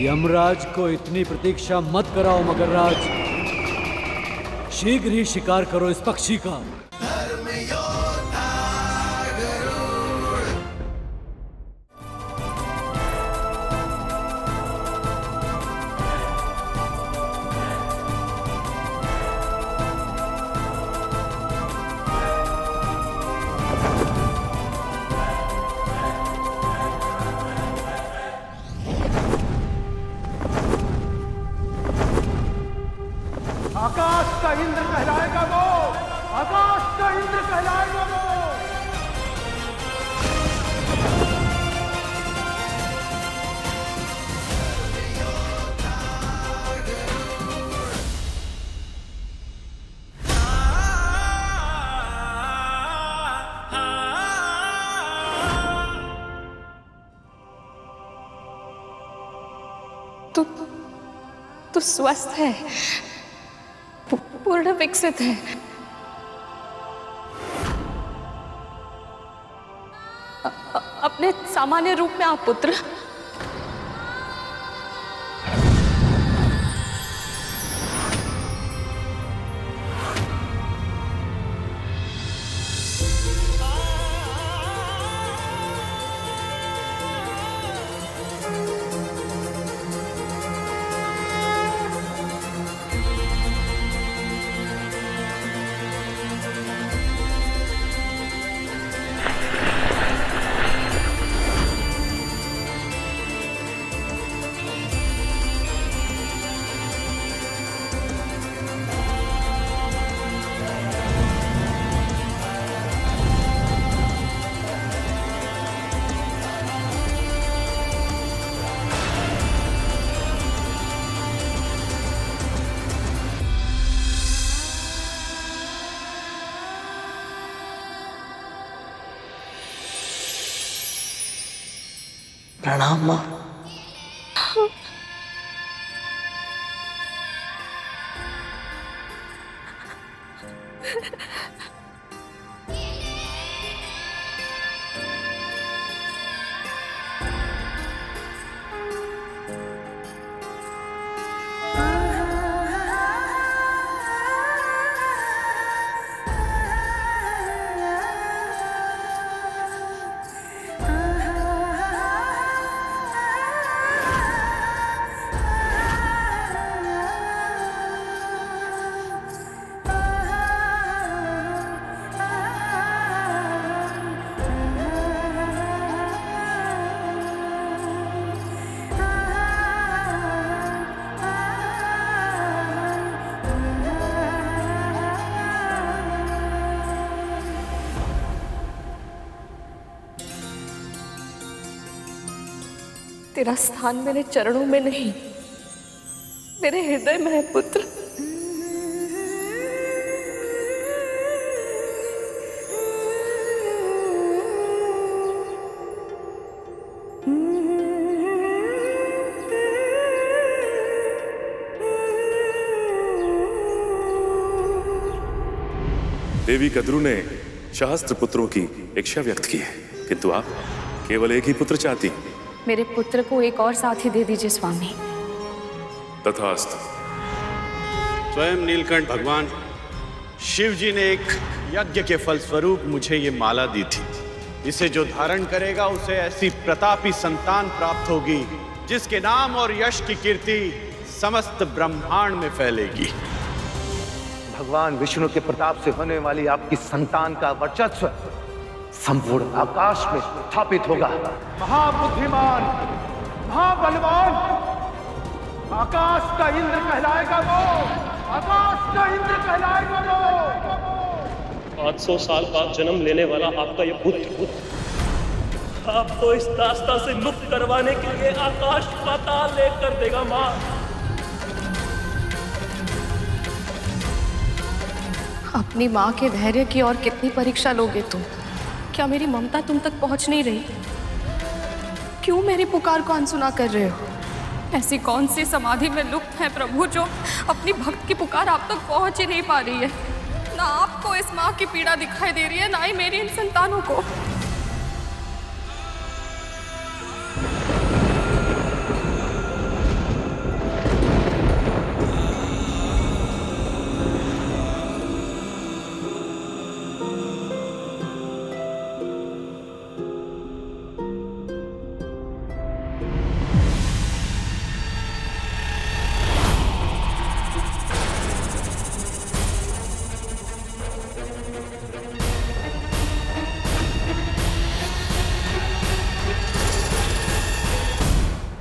यमराज को इतनी प्रतीक्षा मत कराओ मगरराज, शीघ्र ही शिकार करो इस पक्षी का। आकाश का इंद्र कहलाएगा वो, आकाश का इंद्र कहलाएगा वो। तू स्वस्थ है, पूर्ण विकसित है। अपने सामान्य रूप में आप पुत्र। प्रणाम माँ। तेरा स्थान मेरे चरणों में नहीं, मेरे हृदय में है पुत्र। देवी कद्रू ने सहस्त्र पुत्रों की इच्छा व्यक्त की है, किंतु आप केवल एक ही पुत्र चाहती। मेरे पुत्र को एक और साथी दे दीजिए स्वामी। तथास्तु। स्वयं नीलकंठ भगवान शिव जी ने एक यज्ञ के फलस्वरूप मुझे ये माला दी थी। इसे जो धारण करेगा उसे ऐसी प्रतापी संतान प्राप्त होगी जिसके नाम और यश की कीर्ति समस्त ब्रह्मांड में फैलेगी। भगवान विष्णु के प्रताप से होने वाली आपकी संतान का वर्चस्व संपूर्ण आकाश में स्थापित होगा। महाबुद्धिमान, महाबलवान, आकाश का इंद्र कहलाएगा वो, आकाश का इंद्र कहलाएगा वो। 500 साल बाद जन्म लेने वाला आपका ये पुत्र आपको इस दास्ता से मुक्त करवाने के लिए आकाश पाताल लेकर देगा मां। अपनी माँ के धैर्य की और कितनी परीक्षा लोगे तुम? क्या मेरी ममता तुम तक पहुंच नहीं रही? क्यों मेरी पुकार को अनसुना कर रहे हो? ऐसी कौन सी समाधि में लुप्त है प्रभु जो अपनी भक्त की पुकार आप तक पहुंच ही नहीं पा रही है? ना आपको इस माँ की पीड़ा दिखाई दे रही है, ना ही मेरी इन संतानों को।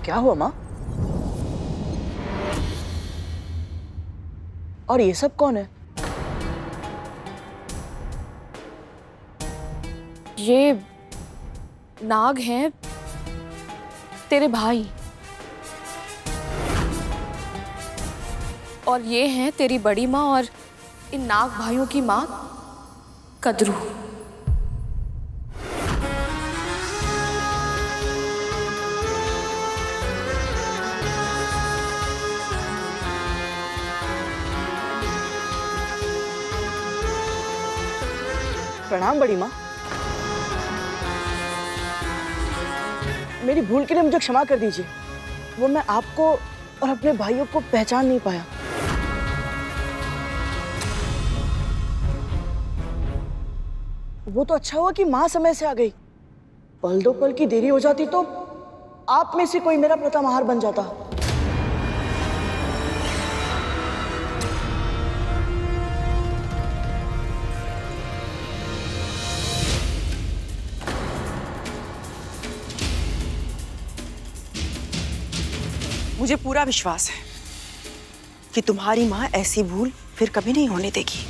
क्या हुआ माँ? और ये सब कौन है? ये नाग हैं तेरे भाई, और ये हैं तेरी बड़ी माँ और इन नाग भाइयों की माँ कद्रू। प्रणाम बड़ी माँ। मेरी भूल के लिए मुझे क्षमा कर दीजिए। वो मैं आपको और अपने भाइयों को पहचान नहीं पाया। वो तो अच्छा हुआ कि माँ समय से आ गई। पल दो पल की देरी हो जाती तो आप में से कोई मेरा प्रथम बन जाता। मुझे पूरा विश्वास है कि तुम्हारी माँ ऐसी भूल फिर कभी नहीं होने देगी,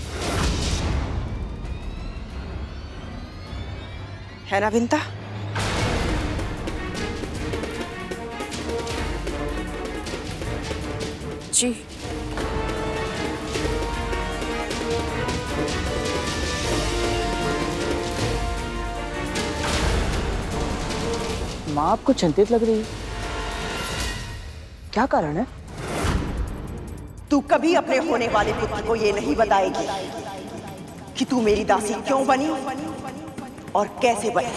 है ना विंता? जी। माँ आपको चिंतित लग रही है, क्या कारण है? तू कभी अपने होने वाले पुत्र को ये नहीं बताएगी कि तू मेरी दासी क्यों बनी और कैसे बनी।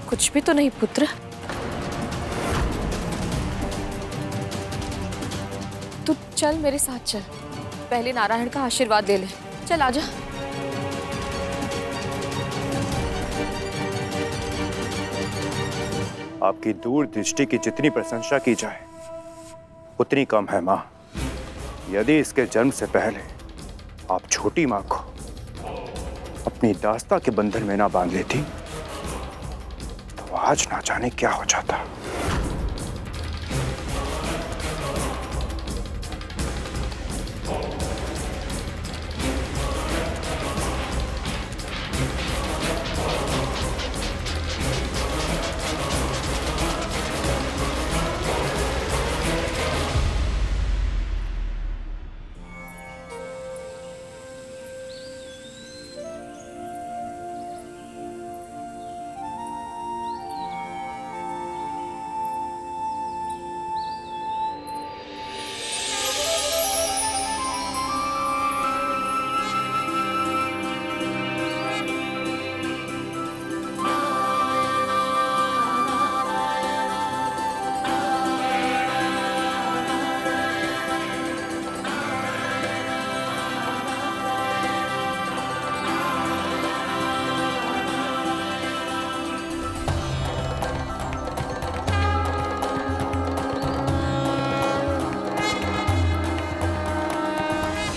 कुछ भी तो नहीं पुत्र। तू चल मेरे साथ चल, पहले नारायण का आशीर्वाद ले ले। चल आजा। आपकी दूरदृष्टि की जितनी प्रशंसा की जाए उतनी कम है माँ। यदि इसके जन्म से पहले आप छोटी माँ को अपनी दास्ता के बंधन में ना बांध लेती तो आज ना जाने क्या हो जाता।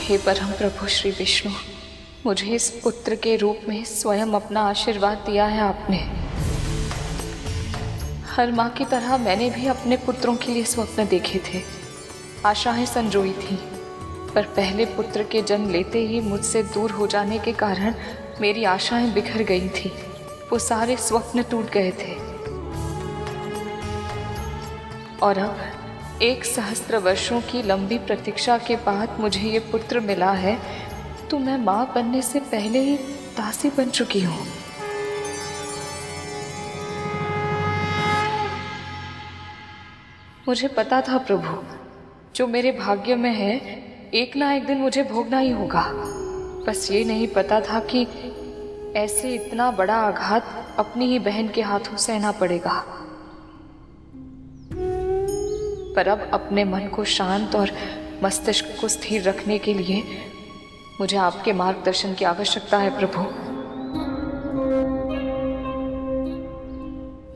हे परम प्रभु श्री विष्णु, मुझे इस पुत्र के रूप में स्वयं अपना आशीर्वाद दिया है आपने। हर माँ की तरह मैंने भी अपने पुत्रों के लिए स्वप्न देखे थे, आशाएं संजोई थी, पर पहले पुत्र के जन्म लेते ही मुझसे दूर हो जाने के कारण मेरी आशाएं बिखर गई थी। वो सारे स्वप्न टूट गए थे और अब 1 सहस्त्र वर्षों की लंबी प्रतीक्षा के बाद मुझे ये पुत्र मिला है, तो मैं माँ बनने से पहले ही दासी बन चुकी हूँ। मुझे पता था प्रभु, जो मेरे भाग्य में है एक ना एक दिन मुझे भोगना ही होगा। बस ये नहीं पता था कि ऐसे इतना बड़ा आघात अपनी ही बहन के हाथों सहना पड़ेगा। पर अब अपने मन को शांत और मस्तिष्क को स्थिर रखने के लिए मुझे आपके मार्गदर्शन की आवश्यकता है प्रभु।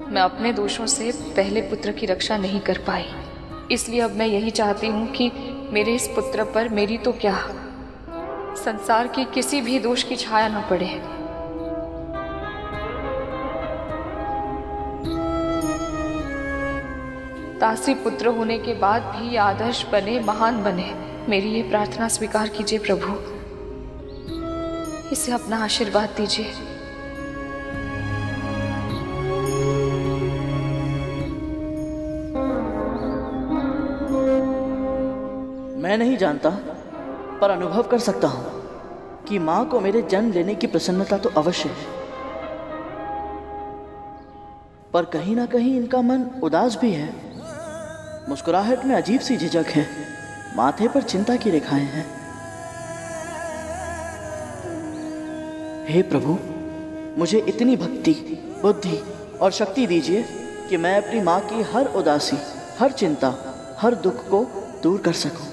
मैं अपने दोषों से पहले पुत्र की रक्षा नहीं कर पाई, इसलिए अब मैं यही चाहती हूँ कि मेरे इस पुत्र पर मेरी तो क्या, संसार की किसी भी दोष की छाया न पड़े। दासी पुत्र होने के बाद भी आदर्श बने, महान बने। मेरी ये प्रार्थना स्वीकार कीजिए प्रभु, इसे अपना आशीर्वाद दीजिए। मैं नहीं जानता, पर अनुभव कर सकता हूं कि मां को मेरे जन्म लेने की प्रसन्नता तो अवश्य है, पर कहीं ना कहीं इनका मन उदास भी है। मुस्कुराहट में अजीब सी झिझक है, माथे पर चिंता की रेखाएं हैं। हे प्रभु, मुझे इतनी भक्ति, बुद्धि और शक्ति दीजिए कि मैं अपनी मां की हर उदासी, हर चिंता, हर दुख को दूर कर सकूं।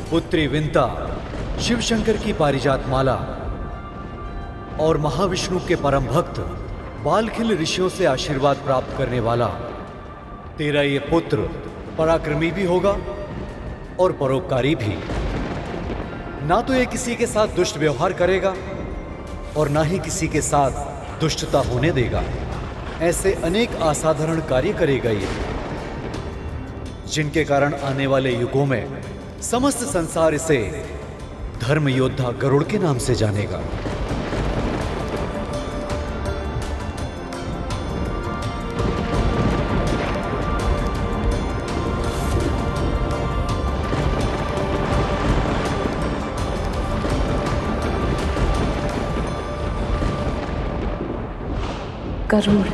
पुत्री विंता, शिव शंकर की पारिजात माला और महाविष्णु के परम भक्त बालखिल ऋषियों से आशीर्वाद प्राप्त करने वाला तेरा ये पुत्र पराक्रमी भी होगा और परोपकारी भी। ना तो ये किसी के साथ दुष्ट व्यवहार करेगा और ना ही किसी के साथ दुष्टता होने देगा। ऐसे अनेक असाधारण कार्य करेगा ये, जिनके कारण आने वाले युगों में समस्त संसार इसे धर्म योद्धा गरुड़ के नाम से जानेगा। गरुड़,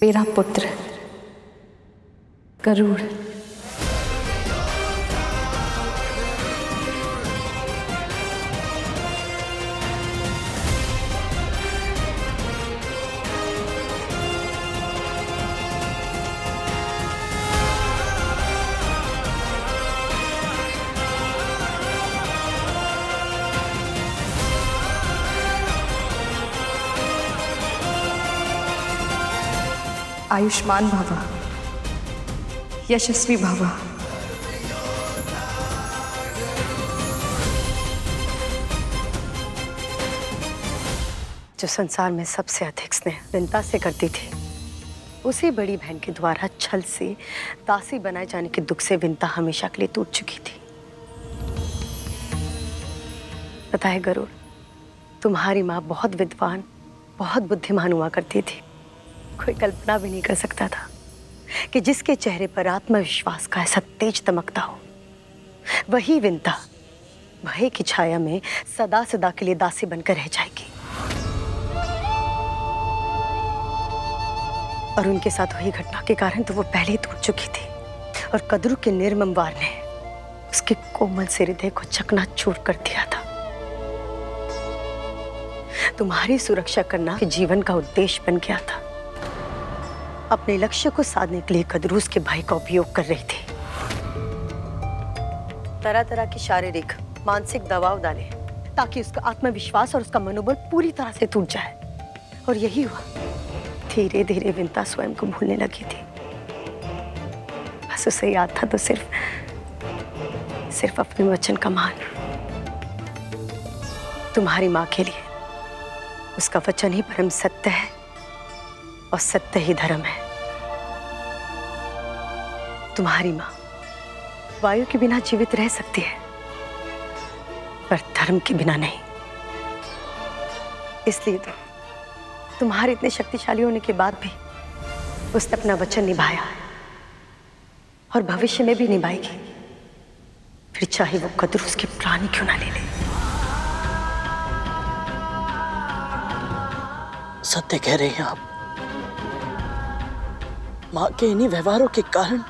मेरा पुत्र गरुड़। आयुष्मान भव, यशस्वी भव। जो संसार में सबसे अधिक स्नेह विंता से करती थी, उसी बड़ी बहन के द्वारा छल से दासी बनाए जाने के दुख से विंता हमेशा के लिए टूट चुकी थी। पता है गरुड़, तुम्हारी माँ बहुत विद्वान, बहुत बुद्धिमान हुआ करती थी। कोई कल्पना भी नहीं कर सकता था कि जिसके चेहरे पर आत्मविश्वास का ऐसा तेज तमकता हो, वही विंता भय की छाया में सदा सदा के लिए दासी बनकर रह जाएगी। और उनके साथ हुई घटना के कारण तो वो पहले ही टूट चुकी थी, और कद्रू के निर्मम वार ने उसके कोमल से हृदय को चकनाचूर कर दिया था। तुम्हारी सुरक्षा करना जीवन का उद्देश्य बन गया था। अपने लक्ष्य को साधने के लिए कद्रू उसके भाई का उपयोग कर रही थी। तरह तरह की शारीरिक मानसिक दबाव डाले ताकि उसका आत्मविश्वास और उसका मनोबल पूरी तरह से टूट जाए। और यही हुआ। धीरे धीरे विंता स्वयं को भूलने लगी थी। बस उसे याद था तो सिर्फ अपने वचन का मान। तुम्हारी माँ के लिए उसका वचन ही परम सत्य है और सत्य ही धर्म है। तुम्हारी माँ वायु के बिना जीवित रह सकती है, पर धर्म के बिना नहीं। इसलिए तो तुम्हारे इतने शक्तिशाली होने के बाद भी उसने अपना वचन निभाया और भविष्य में भी निभाएगी, फिर चाहे वो कद्र उसके प्राण क्यों ना ले ले। सत्य कह रहे हैं आप। मां के इन्हीं व्यवहारों के कारण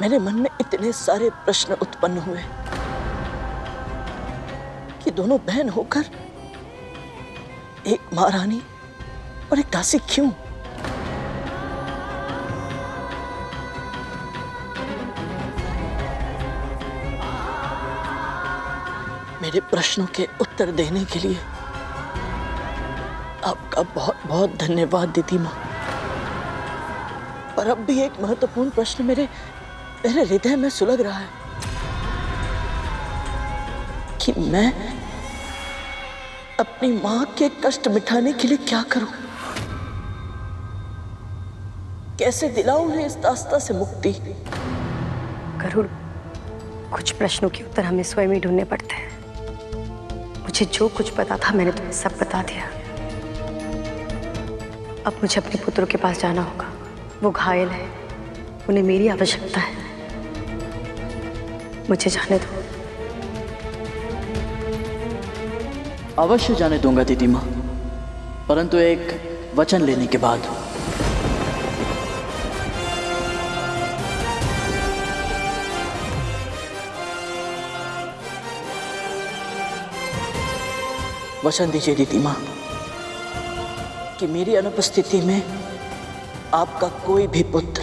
मेरे मन में इतने सारे प्रश्न उत्पन्न हुए कि दोनों बहन होकर एक महारानी और एक दासी क्यों? मेरे प्रश्नों के उत्तर देने के लिए आपका बहुत बहुत धन्यवाद दीदी माँ। पर अब भी एक महत्वपूर्ण प्रश्न मेरे हृदय में सुलग रहा है कि मैं अपनी माँ के कष्ट मिटाने के लिए क्या करूं? कैसे दिलाऊं उन्हें इस दास्ता से मुक्ति? गरुड़, कुछ प्रश्नों के उत्तर हमें स्वयं ही ढूंढने पड़ते हैं। मुझे जो कुछ पता था मैंने तुम्हें सब बता दिया। अब मुझे अपने पुत्रों के पास जाना होगा। वो घायल है, उन्हें मेरी आवश्यकता है। मुझे जाने दो। अवश्य जाने दूंगा दीदी माँ, परंतु एक वचन लेने के बाद। वचन दीजिए दीदी माँ कि मेरी अनुपस्थिति में आपका कोई भी पुत्र,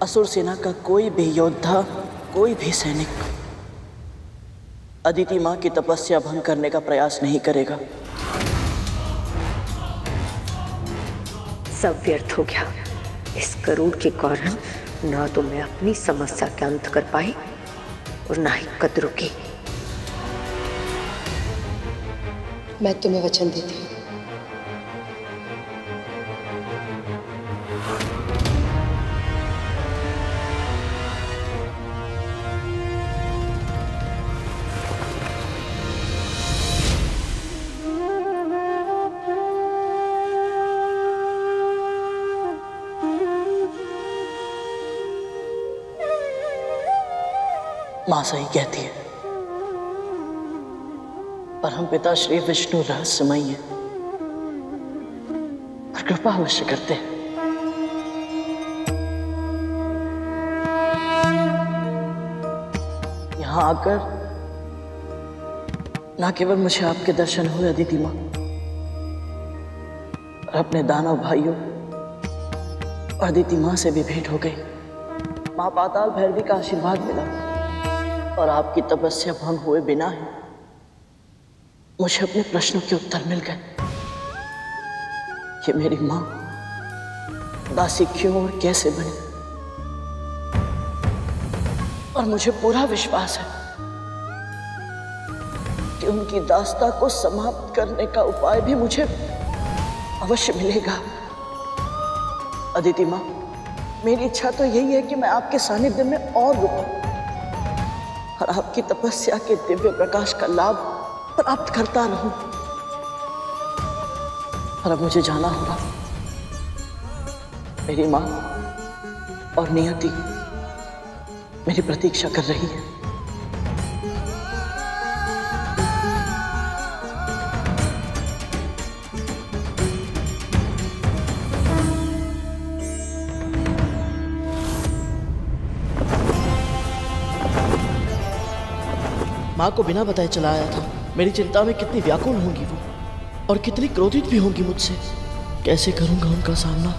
असुर सेना का कोई भी योद्धा, कोई भी सैनिक अदिति माँ की तपस्या भंग करने का प्रयास नहीं करेगा। सब व्यर्थ हो गया। इस गरुड़ के कारण ना तो मैं अपनी समस्या का अंत कर पाई और ना ही कद्रू की। मैं तुम्हें वचन देती हूँ। मां सही कहती है, परम पिता श्री विष्णु रहस्यमय है और कृपा अवश्य करते हैं। यहां आकर ना केवल मुझे आपके दर्शन हुए अदिति मां, और अपने दानव भाइयों और अदिति मां से भी भेंट हो गई। मां पाताल भैरवी का आशीर्वाद मिला और आपकी तपस्या भंग हुए बिना ही मुझे अपने प्रश्नों के उत्तर मिल गए कि मेरी मां दासी क्यों और कैसे बनी। और मुझे पूरा विश्वास है कि उनकी दास्ता को समाप्त करने का उपाय भी मुझे अवश्य मिलेगा। अदिति मां, मेरी इच्छा तो यही है कि मैं आपके सानिध्य में और रुकूं और आपकी तपस्या के दिव्य प्रकाश का लाभ प्राप्त करता रहूं। और अब मुझे जाना होगा। मेरी मां और नियति मेरी प्रतीक्षा कर रही है। मां को बिना बताए चला आया था। मेरी चिंता में कितनी व्याकुल होंगी वो और कितनी क्रोधित भी होंगी मुझसे। कैसे करूंगा उनका सामना?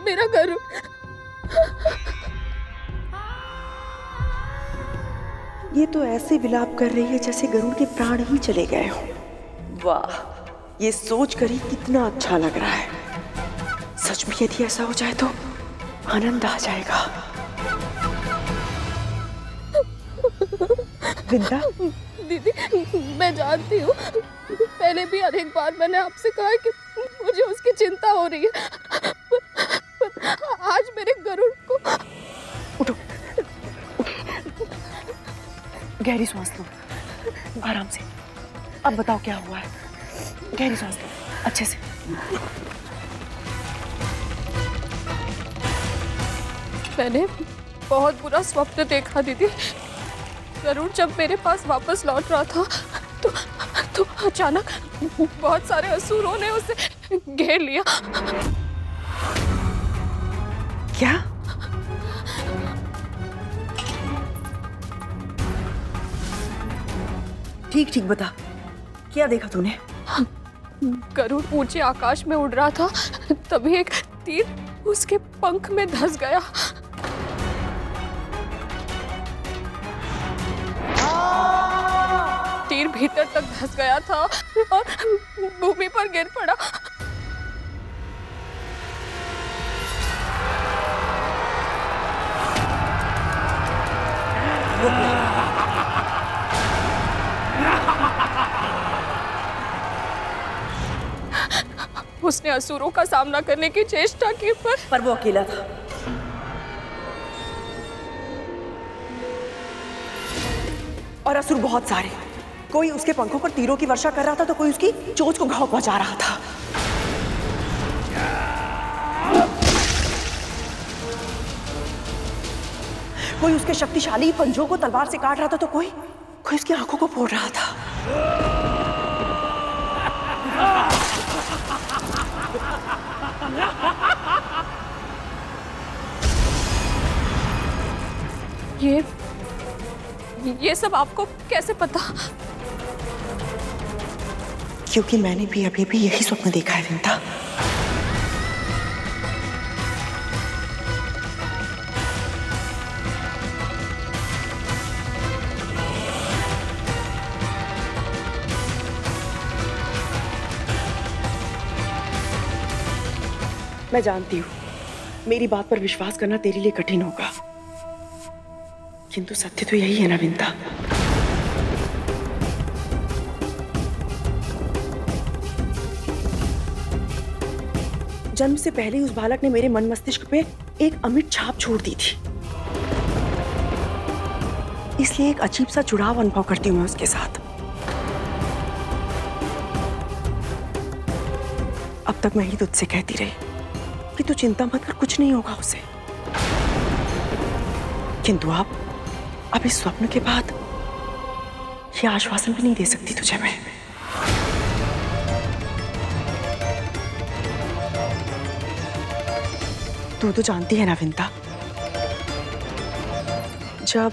मेरा गरुड़। ये तो ऐसे विलाप कर रही है जैसे गरुड़ के प्राण ही चले गए हों। वाह, ये सोच कर ही कितना अच्छा लग रहा है। सच में यदि ऐसा हो जाए तो आनंद आ जाएगा। विंदा, दीदी, मैं जानती हूँ, पहले भी अनेक बार मैंने आपसे कहा है कि मुझे उसकी चिंता हो रही है, पर आज मेरे गरुड़ को। उठो, गहरी सांस लो, आराम से। अब बताओ क्या हुआ है। गहरी सांस लो, अच्छे से। मैंने बहुत बुरा स्वप्न देखा दीदी। गरुड़ जब मेरे पास वापस लौट रहा था तो अचानक बहुत सारे असुरों ने उसे घेर लिया। क्या? ठीक ठीक बता, क्या देखा तूने? गरुड़ ऊंचे आकाश में उड़ रहा था, तभी एक तीर उसके पंख में धंस गया। तीर भीतर तक धंस गया था और भूमि पर गिर पड़ा। उसने असुरों का सामना करने की चेष्टा की, पर वो अकेला था। और असुर बहुत सारे। कोई उसके पंखों पर तीरों की वर्षा कर रहा था तो कोई उसकी चोंच को घाव पहुंचा रहा था। कोई उसके शक्तिशाली पंजों को तलवार से काट रहा था तो कोई उसकी आंखों को फोड़ रहा था। ये सब आपको कैसे पता? क्योंकि मैंने भी अभी भी यही स्वप्न देखा है विंता। मैं जानती हूँ मेरी बात पर विश्वास करना तेरे लिए कठिन होगा, किंतु सत्य तो यही है ना विंता। जन्म से पहले उस बालक ने मेरे मन मस्तिष्क पे एक अमिट छाप छोड़ दी थी, इसलिए एक अजीब सा जुड़ाव अनुभव करती हूँ मैं उसके साथ। अब तक मैं ही तुझसे कहती रही कि तू चिंता मत कर, कुछ नहीं होगा उसे, किंतु अब इस स्वप्न के बाद ये आश्वासन भी नहीं दे सकती तुझे मैं। तू तो जानती है ना विंता, जब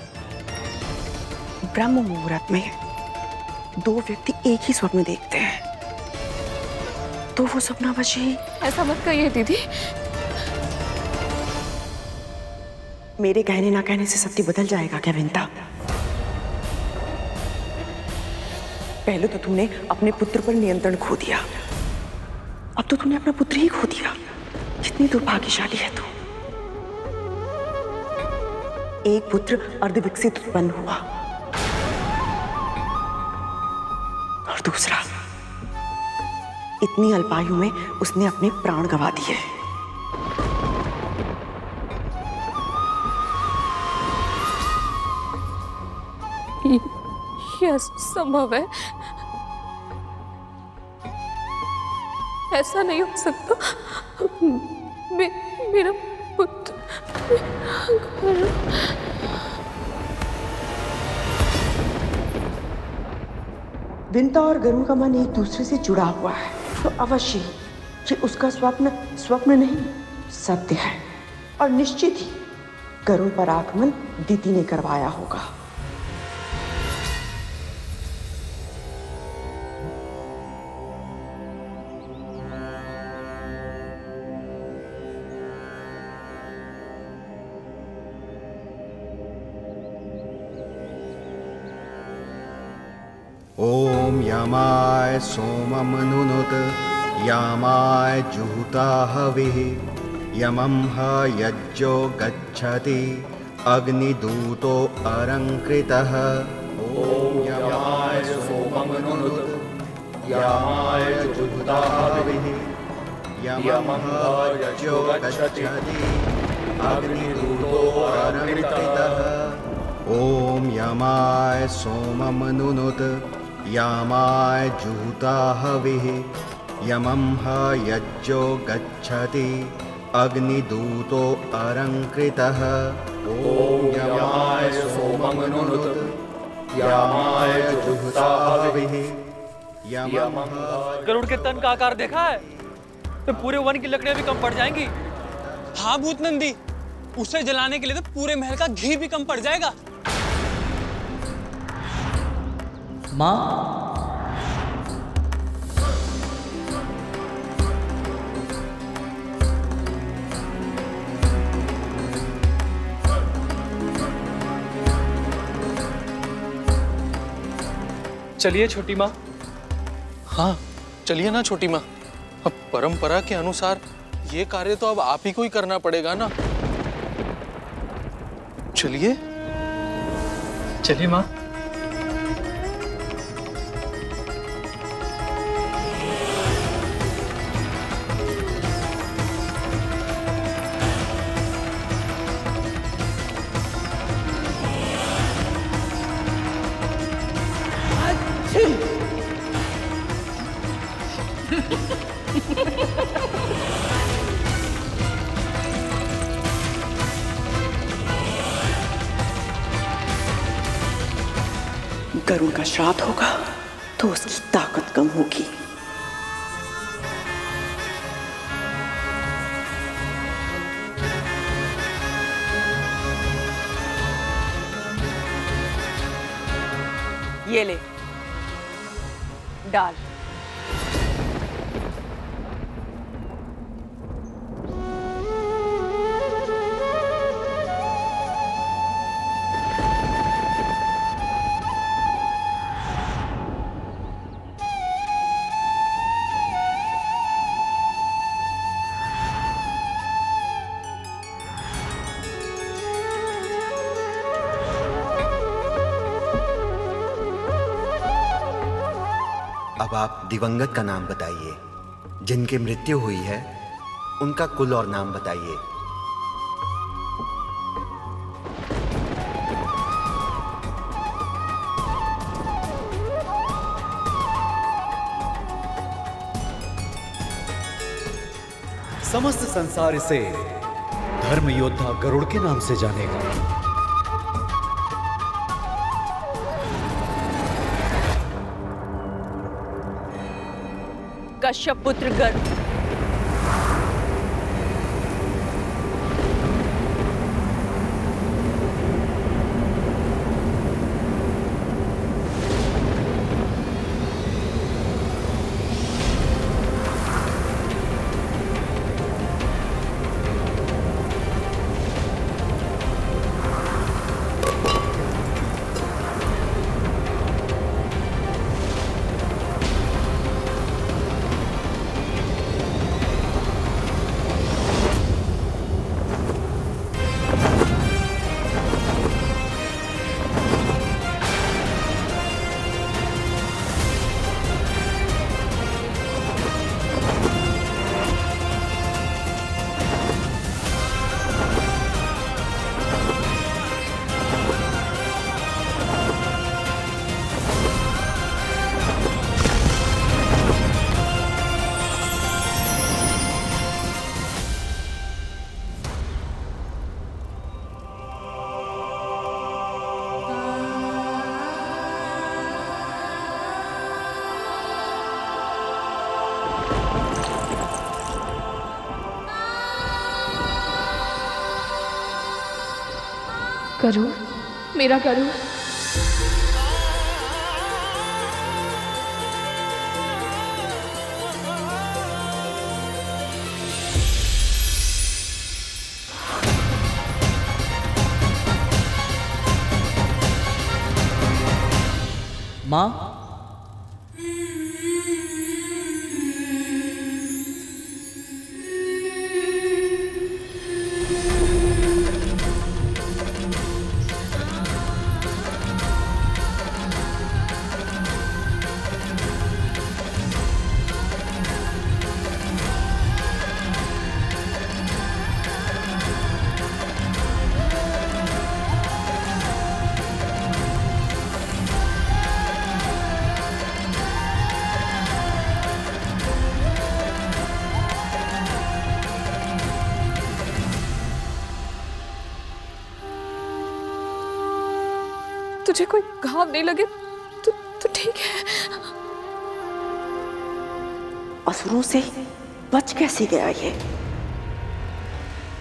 ब्रह्म मुहूर्त में दो व्यक्ति एक ही स्वप्न देखते हैं तो वो स्वप्नावशी। ऐसा मत कहिए दीदी। मेरे कहने ना कहने से सत्य बदल जाएगा क्या विंता? पहले तो तूने अपने पुत्र पर नियंत्रण खो दिया, अब तो तूने अपना पुत्र ही खो दिया। कितनी दुर्भाग्यशाली है तू। एक पुत्र अर्धविकसित उत्पन्न हुआ और दूसरा इतनी अल्पायु में उसने अपने प्राण गंवा दिए। यह संभव है? ऐसा नहीं हो सकता। मेरा पुत्र विंता और गरुड़ का मन एक दूसरे से जुड़ा हुआ है, तो अवश्य कि उसका स्वप्न स्वप्न नहीं सत्य है। और निश्चित ही गरुड़ पर आक्रमण दिति ने करवाया होगा। ओम यमाय सोममनुनुत यामाय जुहुता हविः यमं ह यज्ञो गच्छति अग्निदूतो अलंकृतः। ओम यमाय सोममनुनुत यामाय जुहुता हविः यमं ह यज्ञो गच्छति अग्निदूतो अलंकृतः। ओम यमाय सोममनुनुत यामाय जुहुता हविः यमं ह यज्ञो गच्छति अग्निदूतो अलंकृतः। ओम यमाय सोममनुनुत यामाय जुहुता हविः यमं ह। गरुड़ के तन का आकार देखा है? तो पूरे वन की लकड़ियां भी कम पड़ जाएंगी। हाँ भूत नंदी, उसे जलाने के लिए तो पूरे महल का घी भी कम पड़ जाएगा। माँ, चलिए छोटी माँ। हाँ चलिए ना छोटी माँ। अब परंपरा के अनुसार ये कार्य तो अब आप ही को ही करना पड़ेगा ना। चलिए चलिए माँ। गरुड़ का श्राद्ध होगा तो उसकी ताकत कम होगी। ये ले डाल। अब आप दिवंगत का नाम बताइए। जिनकी मृत्यु हुई है उनका कुल और नाम बताइए। समस्त संसार इसे धर्म योद्धा गरुड़ के नाम से जानेगा। कश्यप पुत्र गरुड़। गरुड़, मेरा गरुड़। माँ, तुझे कोई घाव नहीं लगे तो ठीक है। असुरों से बच कैसे गया ये?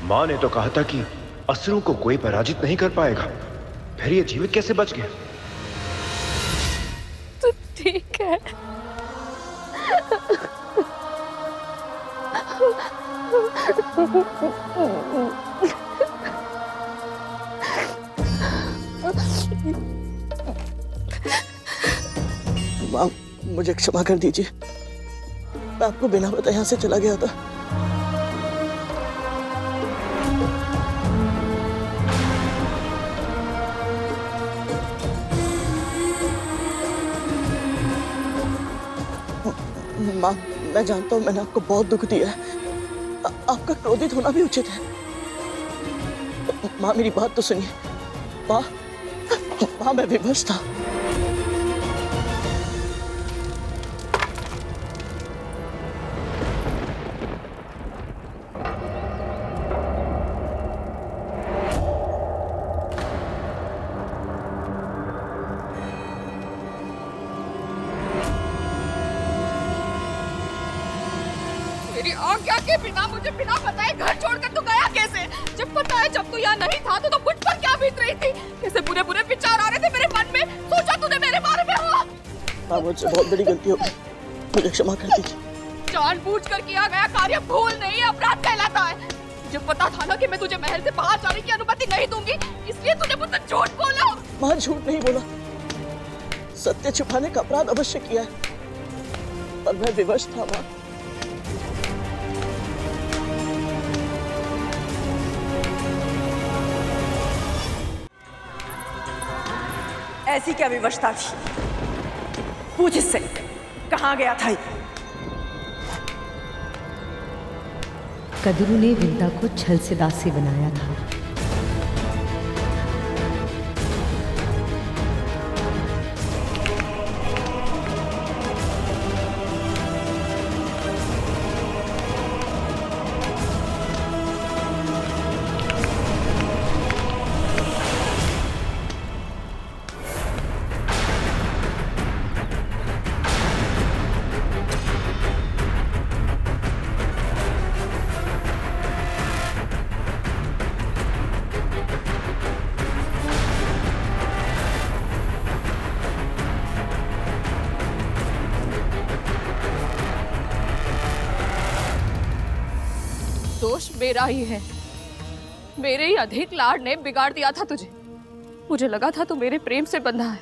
माँ ने तो कहा था कि असुरों को कोई पराजित नहीं कर पाएगा, फिर ये जीवित कैसे बच गया? तो ठीक है। माँ, मुझे क्षमा कर दीजिए, मैं आपको बिना बताए यहाँ से चला गया था। माँ, मैं जानता हूँ मैंने आपको बहुत दुख दिया है, आपका क्रोधित होना भी उचित है। माँ, मेरी बात तो सुनिए। माँ, मैं विवश था। मेरी आज्ञा के बिना, मुझे बिना बताए घर छोड़कर तू गया कैसे? जब पता है जब तू यहाँ नहीं था तो मुझ पर क्या बीत रही थी? कैसे बुरे बुरे विचार आ रहे थे मेरे मन में? सोचा तूने मेरे बारे में हो? माँ, मुझसे बहुत बड़ी गलती हो गई, मुझे क्षमा कर दीजिए। जानबूझकर किया गया कार्य भूल नहीं, अपराध कहलाता है। मुझे पता था ना कि मैं तुझे महल से बाहर जाने की अनुमति नहीं दूंगी, इसलिए तूने मुझसे झूठ बोला। माँ, झूठ नहीं बोला, सत्य छुपाने का अपराध अवश्य किया है, पर मैं विवश था। माँ, ऐसी क्या विवशता थी? पूछ इससे, कहाँ गया था ये? कद्रू ने विंता को छल से दासी बनाया था। दोष मेरा ही है, मेरे ही अधिक लाड ने बिगाड़ दिया था तुझे। मुझे लगा था तू मेरे प्रेम से बंधा है,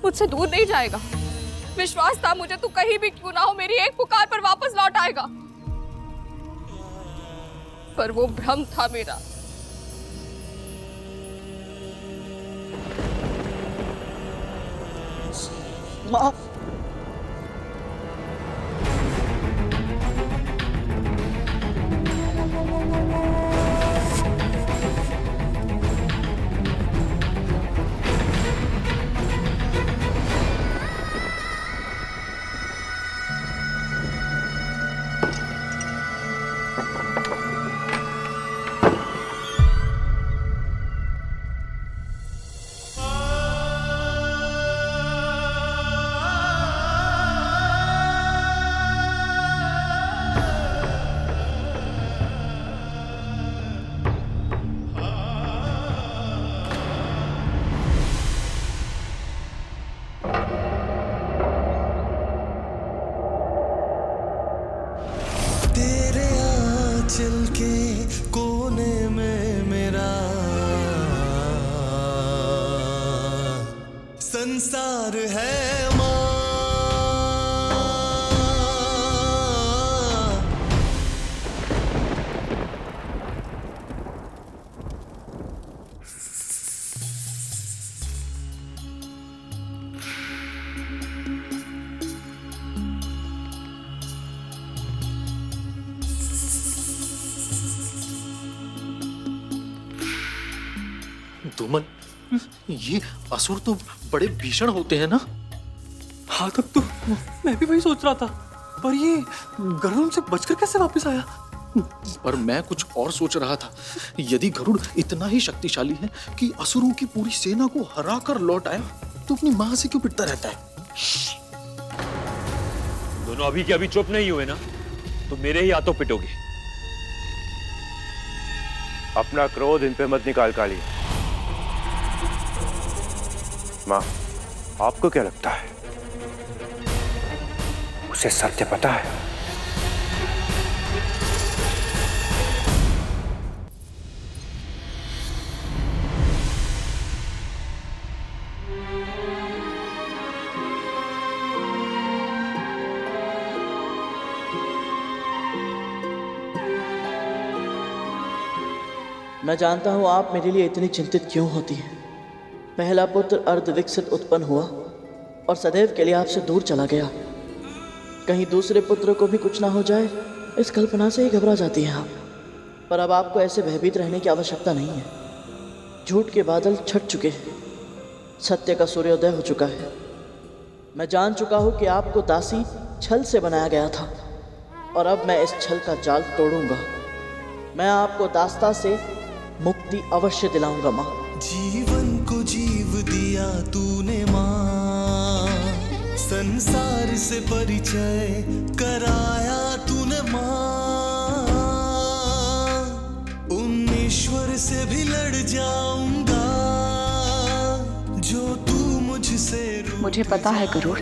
मुझसे दूर नहीं जाएगा। विश्वास था मुझे तू कहीं भी क्यों ना हो मेरी एक पुकार पर वापस लौट आएगा, पर वो भ्रम था मेरा। माँ, संसार है माँ। धूमल, ये असुर तो बड़े भीषण होते हैं ना? हाँ, तब तो मैं भी वही सोच रहा था, पर ये गरुड़ से बचकर कैसे वापस आया? पर मैं कुछ और सोच रहा था। यदि गरुड़ इतना ही शक्तिशाली है कि असुरों की पूरी सेना को हरा कर लौट आया, तो अपनी मां से क्यों पिटता रहता है? दोनों अभी के अभी चुप नहीं हुए ना, तो मेरे ही हाथों पिटोगे। अपना क्रोध इन पे मत निकाल काली। मां, आपको क्या लगता है उसे सत्य पता है? मैं जानता हूं आप मेरे लिए इतनी चिंतित क्यों होती हैं। पहला पुत्र अर्धविकसित उत्पन्न हुआ और सदैव के लिए आपसे दूर चला गया। कहीं दूसरे पुत्र को भी कुछ ना हो जाए, इस कल्पना से ही घबरा जाती हैं आप। पर अब आपको ऐसे भयभीत रहने की आवश्यकता नहीं है। झूठ के बादल छट चुके हैं, सत्य का सूर्योदय हो चुका है। मैं जान चुका हूं कि आपको दासी छल से बनाया गया था, और अब मैं इस छल का जाल तोड़ूंगा। मैं आपको दास्ता से मुक्ति अवश्य दिलाऊंगा माँ। जीवन को जीव दिया तूने माँ, संसार से परिचय कराया तूने माँ। उन ईश्वर से भी लड़ जाऊंगा जो तू मुझसे। मुझे पता है गरुड़,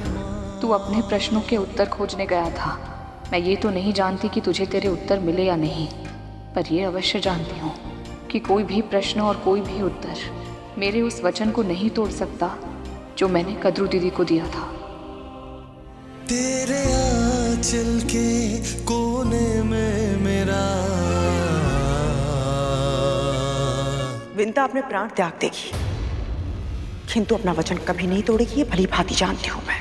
तू अपने प्रश्नों के उत्तर खोजने गया था। मैं ये तो नहीं जानती कि तुझे तेरे उत्तर मिले या नहीं, पर ये अवश्य जानती हूँ कि कोई भी प्रश्न और कोई भी उत्तर मेरे उस वचन को नहीं तोड़ सकता जो मैंने कद्रू दीदी को दिया था। तेरे आंचल के कोने में मेरा। विंता अपने प्राण त्याग देगी, किंतु अपना वचन कभी नहीं तोड़ेगी, ये भली भांति जानती हूं मैं।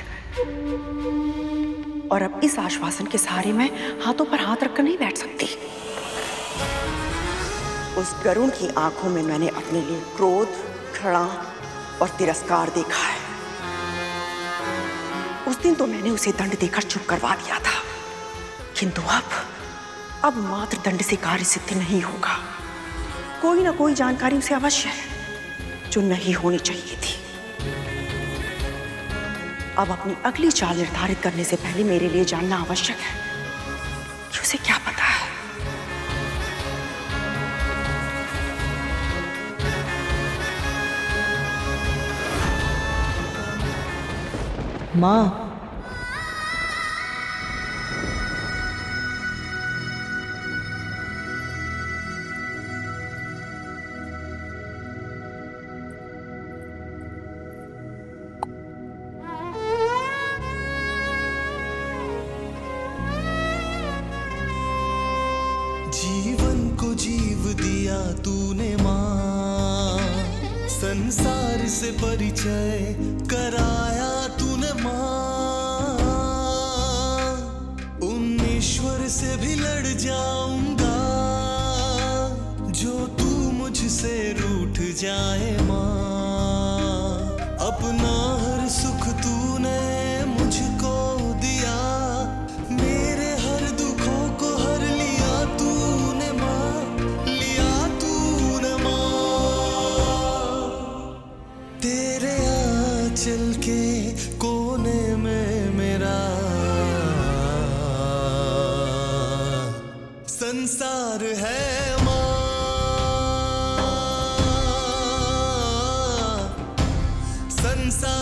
और अब इस आश्वासन के सहारे मैं हाथों पर हाथ रखकर नहीं बैठ सकती। उस गरुड़ की आंखों में मैंने अपने लिए क्रोध, घृणा और तिरस्कार देखा है। उस दिन तो मैंने उसे दंड देकर चुप करवा दिया था, किंतु अब मात्र दंड से कार्य सिद्ध नहीं होगा। कोई ना कोई जानकारी उसे अवश्य है जो नहीं होनी चाहिए थी। अब अपनी अगली चाल निर्धारित करने से पहले मेरे लिए जानना आवश्यक है कि उसे क्या पता है। माँ, जीवन को जीव दिया तूने माँ, संसार से परिचय कराया तूने माँ। उन ईश्वर से भी लड़ जाऊंगा जो तू मुझसे रूठ जाए माँ। अपना हर सुख तूने मुझको दिया, मेरे हर दुखों को हर लिया तूने माँ, लिया तूने माँ। तेरे आंचल के कोने में मेरा संसार है माँ। संसार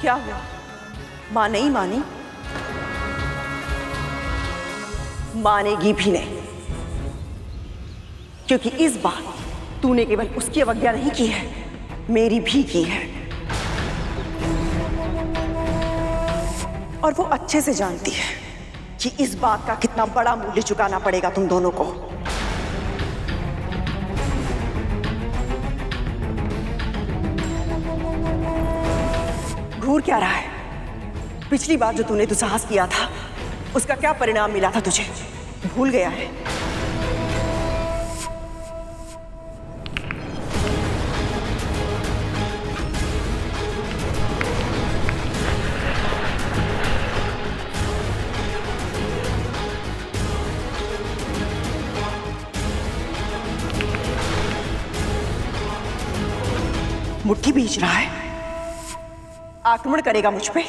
क्या हुआ? मां नहीं मानी? मानेगी भी नहीं, क्योंकि इस बार तूने केवल उसकी अवज्ञा नहीं की है, मेरी भी की है। और वो अच्छे से जानती है कि इस बात का कितना बड़ा मूल्य चुकाना पड़ेगा तुम दोनों को। घूर क्या रहा है? पिछली बार जो तूने दुस्साहस किया था, उसका क्या परिणाम मिला था तुझे? भूल गया है? मुट्ठी बीच रहा है, आक्रमण करेगा मुझ पे?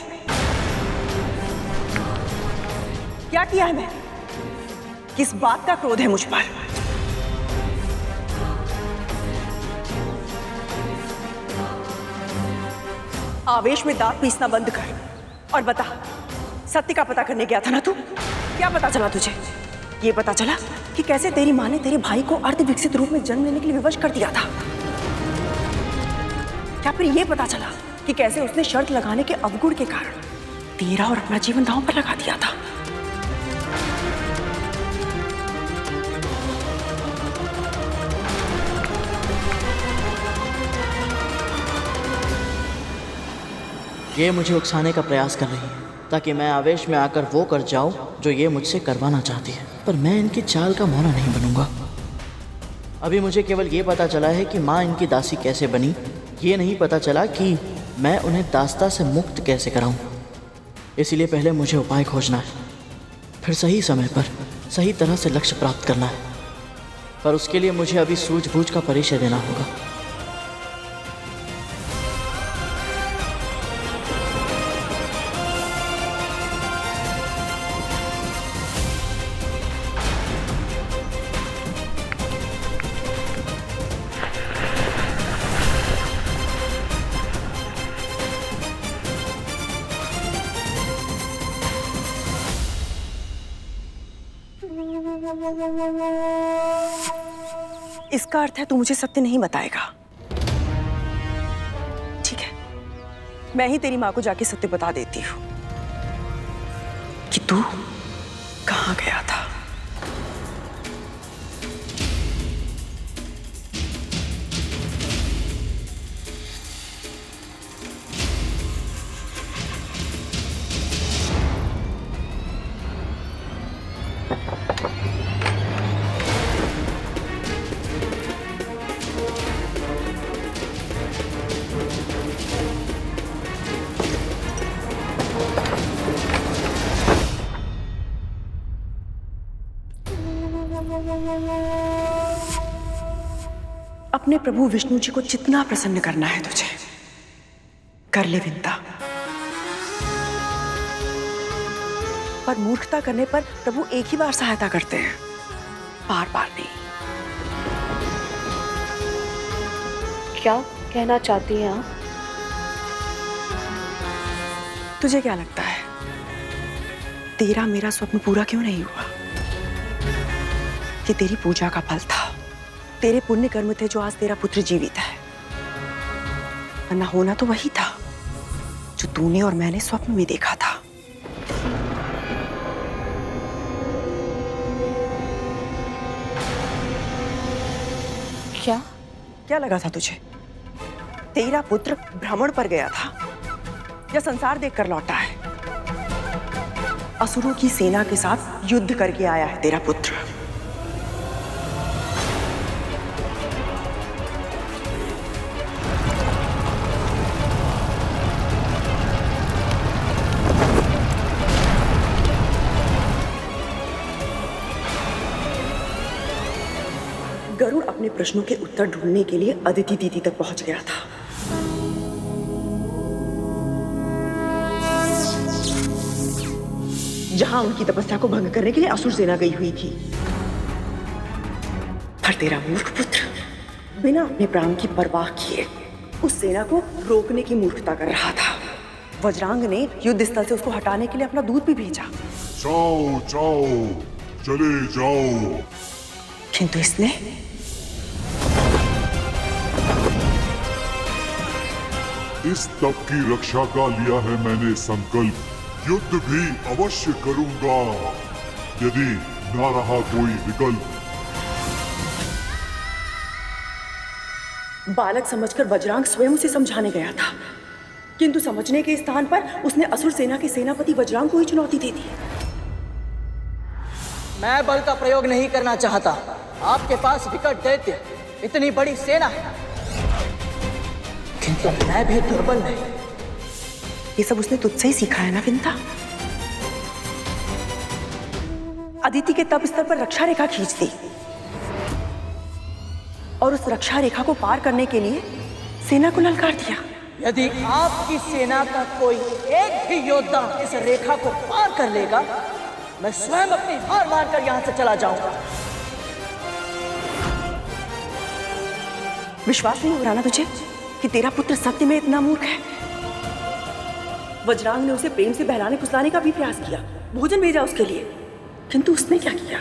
क्या किया है मैं? किस बात का क्रोध है मुझ पर? आवेश में दांत पीसना बंद कर और बता, सत्य का पता करने गया था ना तू? क्या पता चला तुझे? ये पता चला कि कैसे तेरी मां ने तेरे भाई को अर्ध विकसित रूप में जन्म लेने के लिए विवश कर दिया था? क्या फिर ये पता चला कि कैसे उसने शर्त लगाने के अवगुण के कारण तेरा और अपना जीवन दांव पर लगा दिया था? ये मुझे उकसाने का प्रयास कर रही है ताकि मैं आवेश में आकर वो कर जाऊं जो ये मुझसे करवाना चाहती है, पर मैं इनकी चाल का मौना नहीं बनूंगा। अभी मुझे केवल ये पता चला है कि माँ इनकी दासी कैसे बनी, ये नहीं पता चला कि मैं उन्हें दास्ता से मुक्त कैसे कराऊं। इसलिए पहले मुझे उपाय खोजना है, फिर सही समय पर सही तरह से लक्ष्य प्राप्त करना है, पर उसके लिए मुझे अभी सूझबूझ का परिचय देना होगा। इसका अर्थ है तू मुझे सत्य नहीं बताएगा। ठीक है, मैं ही तेरी मां को जाके सत्य बता देती हूँ कि तू कहाँ गया था। अपने प्रभु विष्णु जी को जितना प्रसन्न करना है तुझे, कर ले विंता। पर मूर्खता करने पर प्रभु एक ही बार सहायता करते हैं, बार बार नहीं। क्या कहना चाहती हैं आप? तुझे क्या लगता है तेरा मेरा स्वप्न पूरा क्यों नहीं हुआ? ये तेरी पूजा का फल था, तेरे पुण्य कर्म थे जो आज तेरा पुत्र जीवित है। वरना होना तो वही था जो तूने और मैंने स्वप्न में देखा था। क्या लगा था तुझे? तेरा पुत्र भ्रमण पर गया था या संसार देखकर लौटा है? असुरों की सेना के साथ युद्ध करके आया है तेरा पुत्र। गरुड़ अपने प्रश्नों के उत्तर ढूंढने के लिए अदिति दीदी तक पहुंच गया था। जहां उनकी तपस्या को भंग करने के लिए असुर सेना गई हुई थी। पर तेरा मूर्ख पुत्र बिना अपने प्राण की परवाह किए उस सेना को रोकने की मूर्खता कर रहा था। वज्रांग ने युद्ध स्थल से उसको हटाने के लिए अपना दूत भी भेजा। जाओ जाओ, चले जाओ। किंतु इसने इस तप की रक्षा का लिया है मैंने संकल्प। युद्ध भी अवश्य करूंगा यदि ना रहा कोई विकल्प। बालक समझकर वज्रांग स्वयं उसे समझाने गया था, किंतु समझने के स्थान पर उसने असुर सेना के सेनापति वज्रांग को ही चुनौती दे दी। मैं बल का प्रयोग नहीं करना चाहता। आपके पास विकट दैत्य, इतनी बड़ी सेना है, किंतु मैं भी दुर्बल नहीं। ये सब उसने तुझसे ही सीखा है ना विंता? अदिति के तप स्तर पर रक्षा रेखा खींच दी और उस रक्षा रेखा को पार करने के लिए सेना को ललकार दिया। यदि आपकी सेना का कोई एक भी योद्धा इस रेखा को पार कर लेगा, मैं स्वयं अपनी हार मानकर यहां से चला जाऊंगा। विश्वास नहीं हो रहा ना तुझे कि तेरा पुत्र सत्य में इतना मूर्ख है? वज्रांग ने उसे प्रेम से बहलाने फुसलाने का भी प्रयास किया, भोजन भेजा उसके लिए, किंतु उसने क्या किया?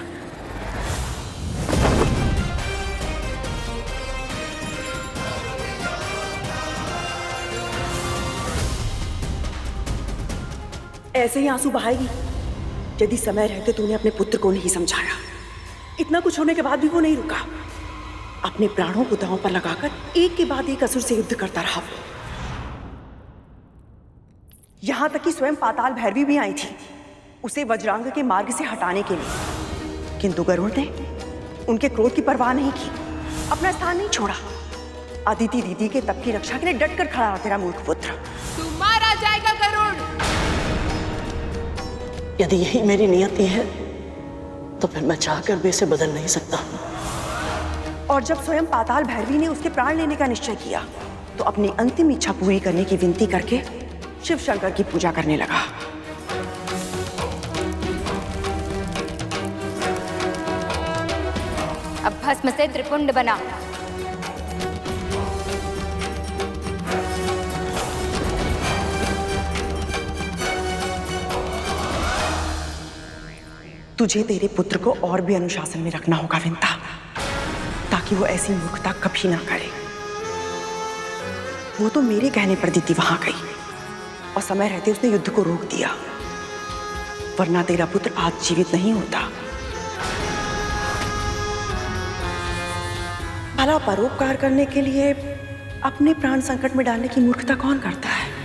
ऐसे ही आंसू बहाएगी यदि समय रहते तूने अपने पुत्र को नहीं समझाया। इतना कुछ होने के बाद भी वो नहीं रुका, अपने प्राणों को दांव पर लगाकर एक के बाद एक असुर से युद्ध करता रहा। यहां तक कि स्वयं पाताल भैरवी भी आई थी उसे वज्रांग के मार्ग से हटाने के लिए, किंतु गरुड़ ने उनके क्रोध की परवाह नहीं की, अपना स्थान नहीं छोड़ा। अदिति दीदी के तप की रक्षा के लिए डटकर खड़ा रहा तेरा मूर्ख पुत्र। तू मारा जाएगा गरुड़। यदि यही मेरी नियति है तो फिर मैं चाहकर भी इसे बदल नहीं सकता। और जब स्वयं पाताल भैरवी ने उसके प्राण लेने का निश्चय किया तो अपनी अंतिम इच्छा पूरी करने की विनती करके शिव शंकर की पूजा करने लगा। अब भस्म से त्रिपुंड बना। तुझे तेरे पुत्र को और भी अनुशासन में रखना होगा विंता, ताकि वो ऐसी मूर्खता कभी ना करे। वो तो मेरे कहने पर दीदी वहां गई और समय रहते उसने युद्ध को रोक दिया, वरना तेरा पुत्र आज जीवित नहीं होता। भला परोपकार करने के लिए अपने प्राण संकट में डालने की मूर्खता कौन करता है?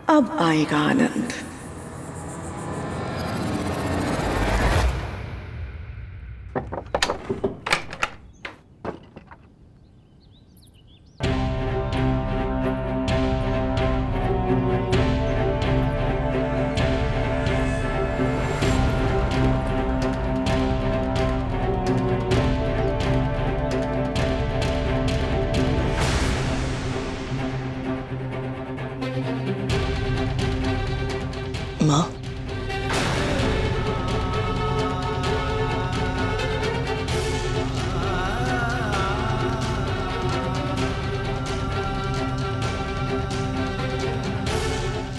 अब आएगा आनंद। माँ,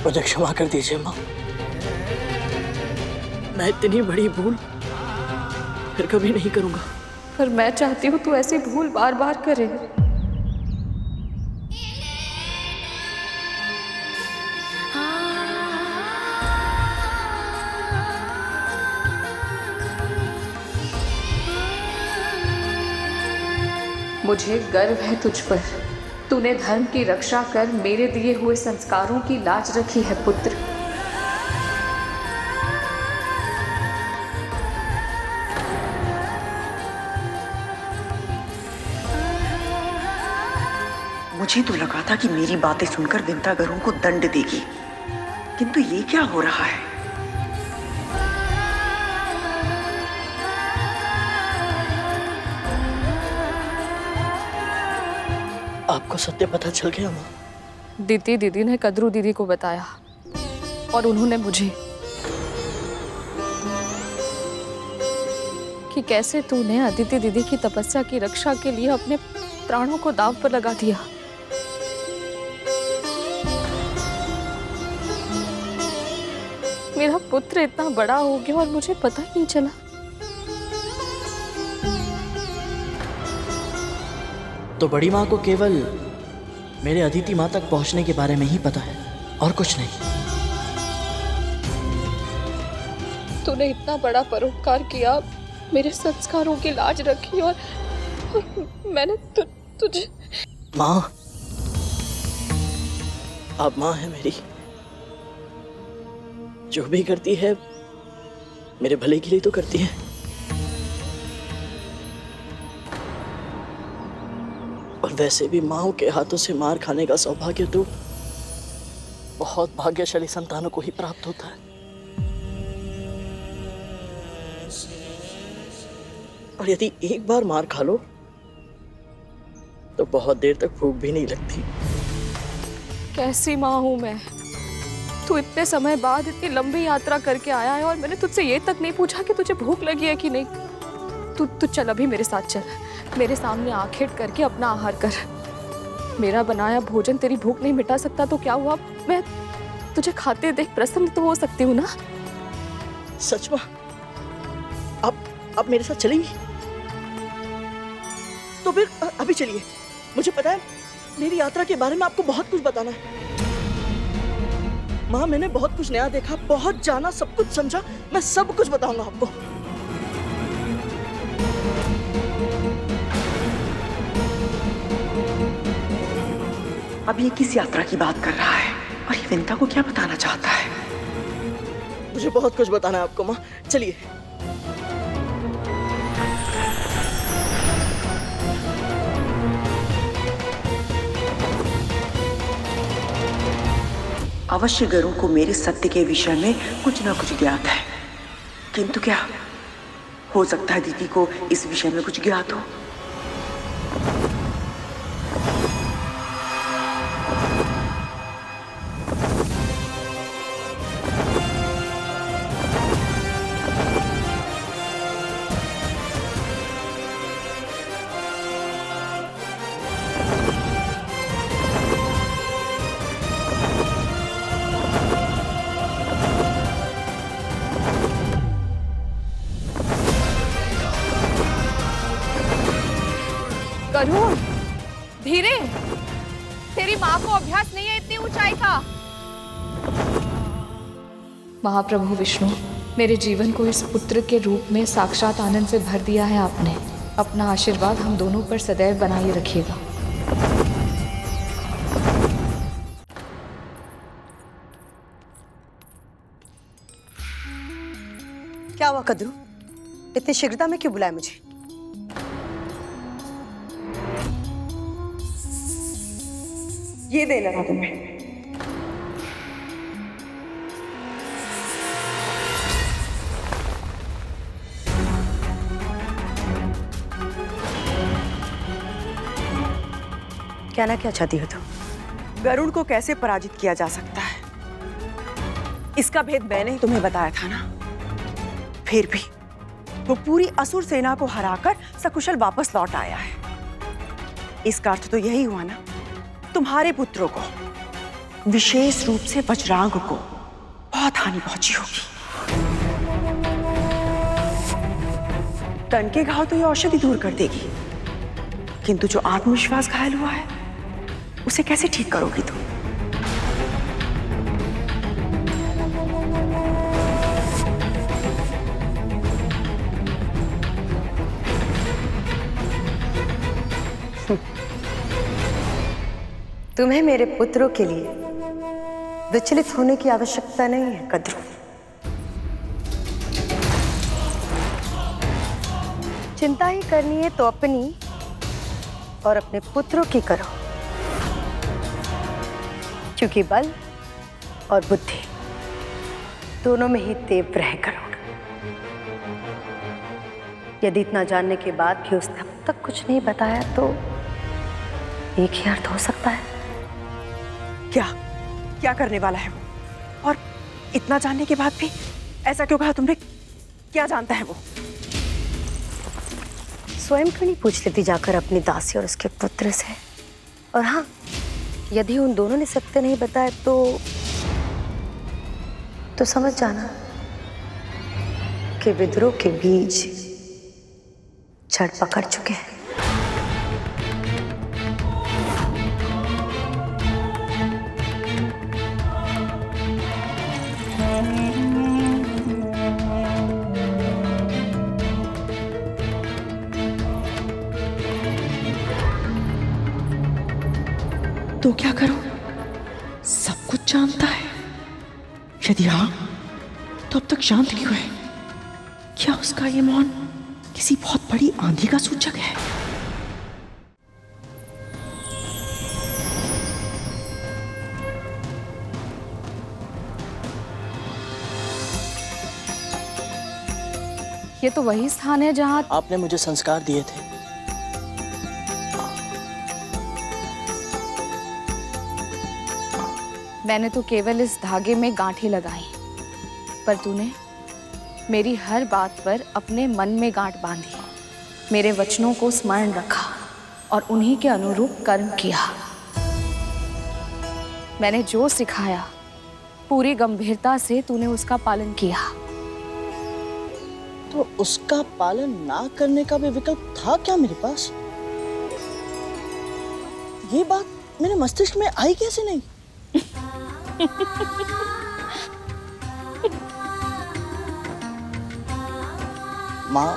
मुझे क्षमा कर दीजिए माँ। मैं इतनी बड़ी भूल फिर कभी नहीं करूंगा। पर मैं चाहती हूँ तू ऐसी भूल बार बार करे। मुझे गर्व है तुझ पर। तूने धर्म की रक्षा कर मेरे दिए हुए संस्कारों की लाज रखी है पुत्र। मुझे तो लगा था कि मेरी बातें सुनकर विंता गरुड़ को दंड देगी, किंतु ये क्या हो रहा है? आपको सत्य पता चल गया माँ? दीदी ने कद्रू दीदी को बताया और उन्होंने मुझे कि कैसे तूने अदिति दीदी की तपस्या की रक्षा के लिए अपने प्राणों को दांव पर लगा दिया। मेरा पुत्र इतना बड़ा हो गया और मुझे पता ही नहीं चला। तो बड़ी माँ को केवल मेरे अदिति माँ तक पहुंचने के बारे में ही पता है और कुछ नहीं। तूने इतना बड़ा परोपकार किया, मेरे संस्कारों की लाज रखी और मैंने तुझे माँ, आप माँ है मेरी, जो भी करती है मेरे भले के लिए तो करती है। और वैसे भी माँ के हाथों से मार खाने का सौभाग्य तो बहुत भाग्यशाली संतानों को ही प्राप्त होता है। और यदि एक बार मार खा लो तो बहुत देर तक भूख भी नहीं लगती। कैसी माँ हूँ मैं? तू इतने समय बाद इतनी लंबी यात्रा करके आया है और मैंने तुझसे ये तक नहीं पूछा कि तुझे भूख लगी है कि नहीं। तू चल, अभी मेरे साथ चल, मेरे सामने आंखें करके अपना आहार कर। मेरा बनाया भोजन तेरी भूख नहीं मिटा सकता तो क्या हुआ, मैं तुझे खाते देख प्रसन्न तो हो सकती हूँ ना। सच में आप मेरे साथ चलेंगी? तो फिर अभी चलिए। मुझे पता है मेरी यात्रा के बारे में आपको बहुत कुछ बताना है। माँ, मैंने बहुत कुछ नया देखा, बहुत जाना, सब कुछ समझा। मैं सब कुछ बताऊंगा आपको। अब ये किस यात्रा की बात कर रहा है और ये विंता को क्या बताना चाहता है? मुझे बहुत कुछ बताना है आपको माँ, चलिए। अवश्य गरुड़ को मेरे सत्य के विषय में कुछ न कुछ ज्ञात है, किंतु क्या हो सकता है दीदी को इस विषय में कुछ ज्ञात हो? गरुड़, धीरे, तेरी माँ को अभ्यास नहीं है इतनी ऊंचाई का। महाप्रभु विष्णु, मेरे जीवन को इस पुत्र के रूप में साक्षात आनंद से भर दिया है आपने। अपना आशीर्वाद हम दोनों पर सदैव बनाए रखिएगा। क्या हुआ कद्रू, इतनी शीघ्रता में क्यों बुलाया मुझे? ये देना था तुम्हें। कहना क्या चाहती हो तुम? गरुड़ को कैसे पराजित किया जा सकता है, इसका भेद मैंने ही तुम्हें बताया था ना। फिर भी वो पूरी असुर सेना को हराकर सकुशल वापस लौट आया है। इसका अर्थ तो यही हुआ ना, तुम्हारे पुत्रों को, विशेष रूप से वज्रांग को बहुत हानि पहुंची होगी। तन के घाव तो ये औषधि दूर कर देगी, किंतु जो आत्मविश्वास घायल हुआ है उसे कैसे ठीक करोगी तुम? तुम्हें मेरे पुत्रों के लिए विचलित होने की आवश्यकता नहीं है कद्रू। चिंता ही करनी है तो अपनी और अपने पुत्रों की करो, क्योंकि बल और बुद्धि दोनों में ही तीव्र है गरुड़। यदि इतना जानने के बाद भी उसने अब तक कुछ नहीं बताया तो एक ही अर्थ हो सकता है क्या करने वाला है वो? और इतना जानने के बाद भी ऐसा क्यों कहा तुमने? क्या जानता है वो? स्वयं क्यों नहीं पूछ लेती जाकर अपनी दासी और उसके पुत्र से? और हाँ, यदि उन दोनों ने सत्य नहीं बताया तो समझ जाना कि विद्रोह के बीज जड़ पकड़ चुके हैं। तो क्या करूं? सब कुछ जानता है। यदि हाँ, तो अब तक शांत क्यों है? क्या उसका ये मौन किसी बहुत बड़ी आंधी का सूचक है? ये तो वही स्थान है जहां आपने मुझे संस्कार दिए थे। मैंने तो केवल इस धागे में गांठें लगाई, पर तूने मेरी हर बात पर अपने मन में गांठ बांधी, मेरे वचनों को स्मरण रखा और उन्हीं के अनुरूप कर्म किया। मैंने जो सिखाया पूरी गंभीरता से तूने उसका पालन किया। तो उसका पालन ना करने का भी विकल्प था क्या मेरे पास? ये बात मेरे मस्तिष्क में आई कैसे नहीं? माँ,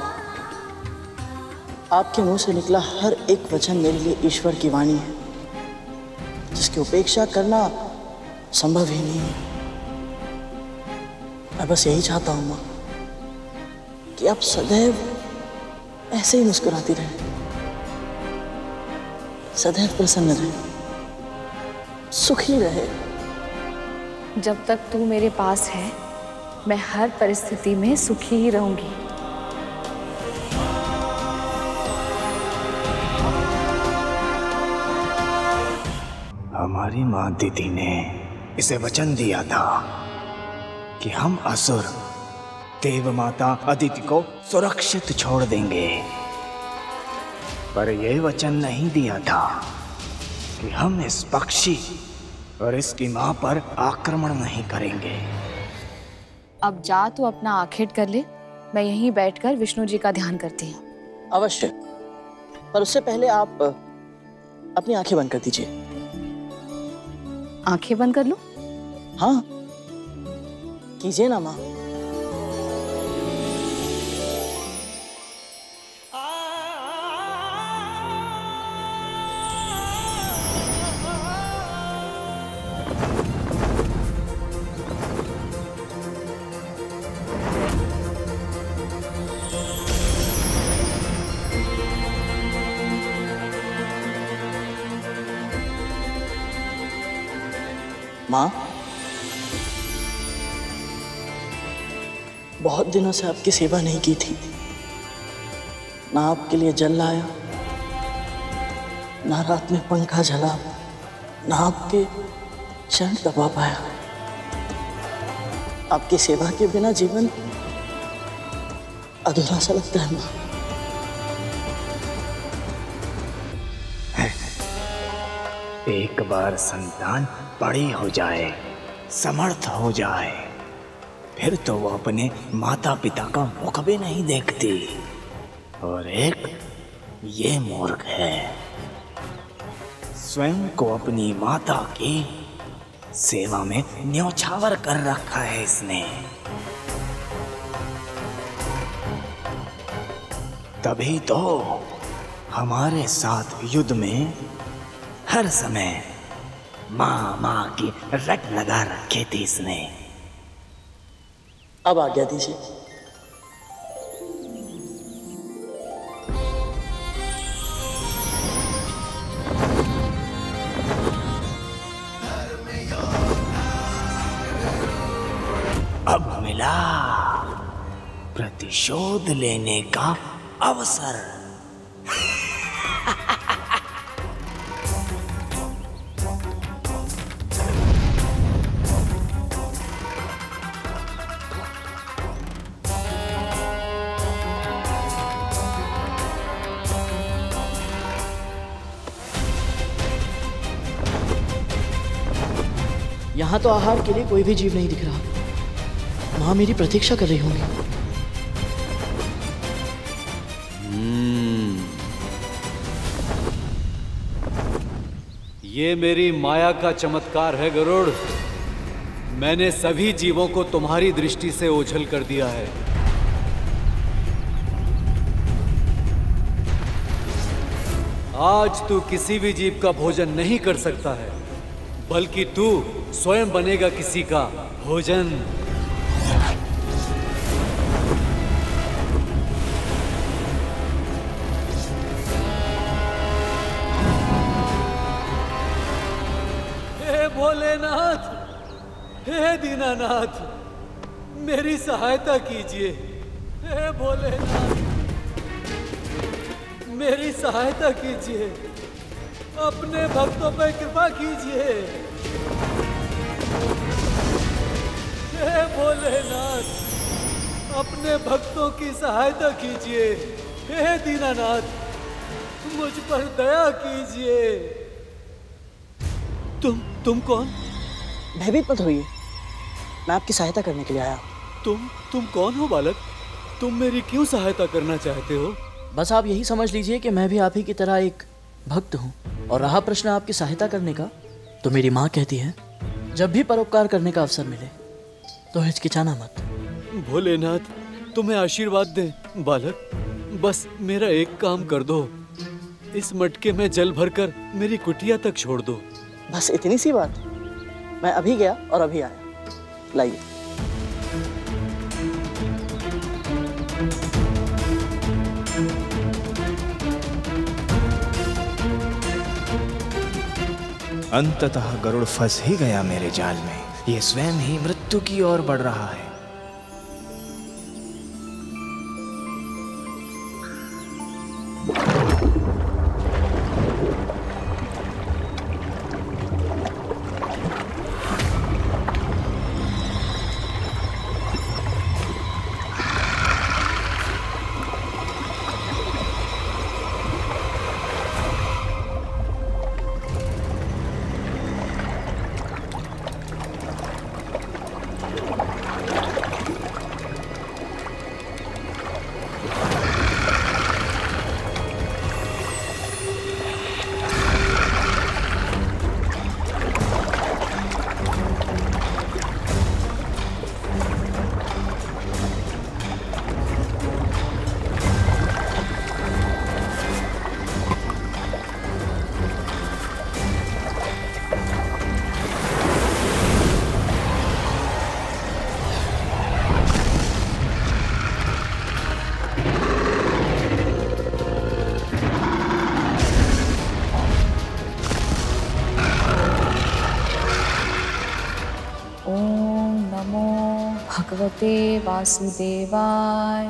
आपके मुंह से निकला हर एक वचन मेरे लिए ईश्वर की वाणी है, जिसकी उपेक्षा करना संभव ही नहीं है। मैं बस यही चाहता हूं माँ कि आप सदैव ऐसे ही मुस्कुराती रहें, सदैव प्रसन्न रहें, सुखी रहे। जब तक तू मेरे पास है, मैं हर परिस्थिति में सुखी ही रहूंगी। हमारी माँ दीदी ने इसे वचन दिया था कि हम असुर देव माता अदिति को सुरक्षित छोड़ देंगे, पर यह वचन नहीं दिया था कि हम इस पक्षी और इसकी मां पर आक्रमण नहीं करेंगे। अब जा तू अपना आखेट कर ले, मैं यहीं बैठकर विष्णु जी का ध्यान करती हूँ। अवश्य, पर उससे पहले आप अपनी आंखें बंद कर दीजिए। आंखें बंद कर लूं? हाँ, कीजिए ना माँ। माँ, बहुत दिनों से आपकी सेवा नहीं की थी। ना आपके लिए जल लाया, ना रात में पंखा जला, ना आपके चरण दबा पाया। आपकी सेवा के बिना जीवन अधूरा सा लगता है माँ। एक बार संतान बड़ी हो जाए, समर्थ हो जाए, फिर तो वो अपने माता पिता का मुख भी नहीं देखती। और एक ये मूर्ख है, स्वयं को अपनी माता की सेवा में न्योछावर कर रखा है इसने। तभी तो हमारे साथ युद्ध में हर समय माँ माँ की रट लगा रखी थी इसने। अब आज्ञा दीजिए। अब मिला प्रतिशोध लेने का अवसर। यहाँ तो आहार के लिए कोई भी जीव नहीं दिख रहा। माँ मेरी प्रतीक्षा कर रही होंगी। ये मेरी माया का चमत्कार है गरुड़। मैंने सभी जीवों को तुम्हारी दृष्टि से ओझल कर दिया है। आज तू किसी भी जीव का भोजन नहीं कर सकता है, बल्कि तू स्वयं बनेगा किसी का भोजन। हे भोलेनाथ, हे दीनानाथ, मेरी सहायता कीजिए। हे भोलेनाथ, मेरी सहायता कीजिए। अपने भक्तों पर कृपा कीजिए। हे भोलेनाथ, अपने भक्तों की सहायता कीजिए। हे दीनानाथ, मुझ पर दया कीजिए। तुम कौन? भयभीत मत होइए, मैं आपकी सहायता करने के लिए आया। तुम कौन हो बालक? तुम मेरी क्यों सहायता करना चाहते हो? बस आप यही समझ लीजिए कि मैं भी आप ही की तरह एक भक्त हूँ। और रहा प्रश्न आपकी सहायता करने का, तो मेरी माँ कहती है जब भी परोपकार करने का अवसर मिले तो हिचकिचाना मत। भोलेनाथ तुम्हें आशीर्वाद दे बालक। बस मेरा एक काम कर दो, इस मटके में जल भरकर मेरी कुटिया तक छोड़ दो। बस इतनी सी बात? मैं अभी गया और अभी आया। लाइए। अंततः गरुड़ फंस ही गया मेरे जाल में। ये स्वयं ही मृत्यु की ओर बढ़ रहा है। भगवते वासुदेवाय।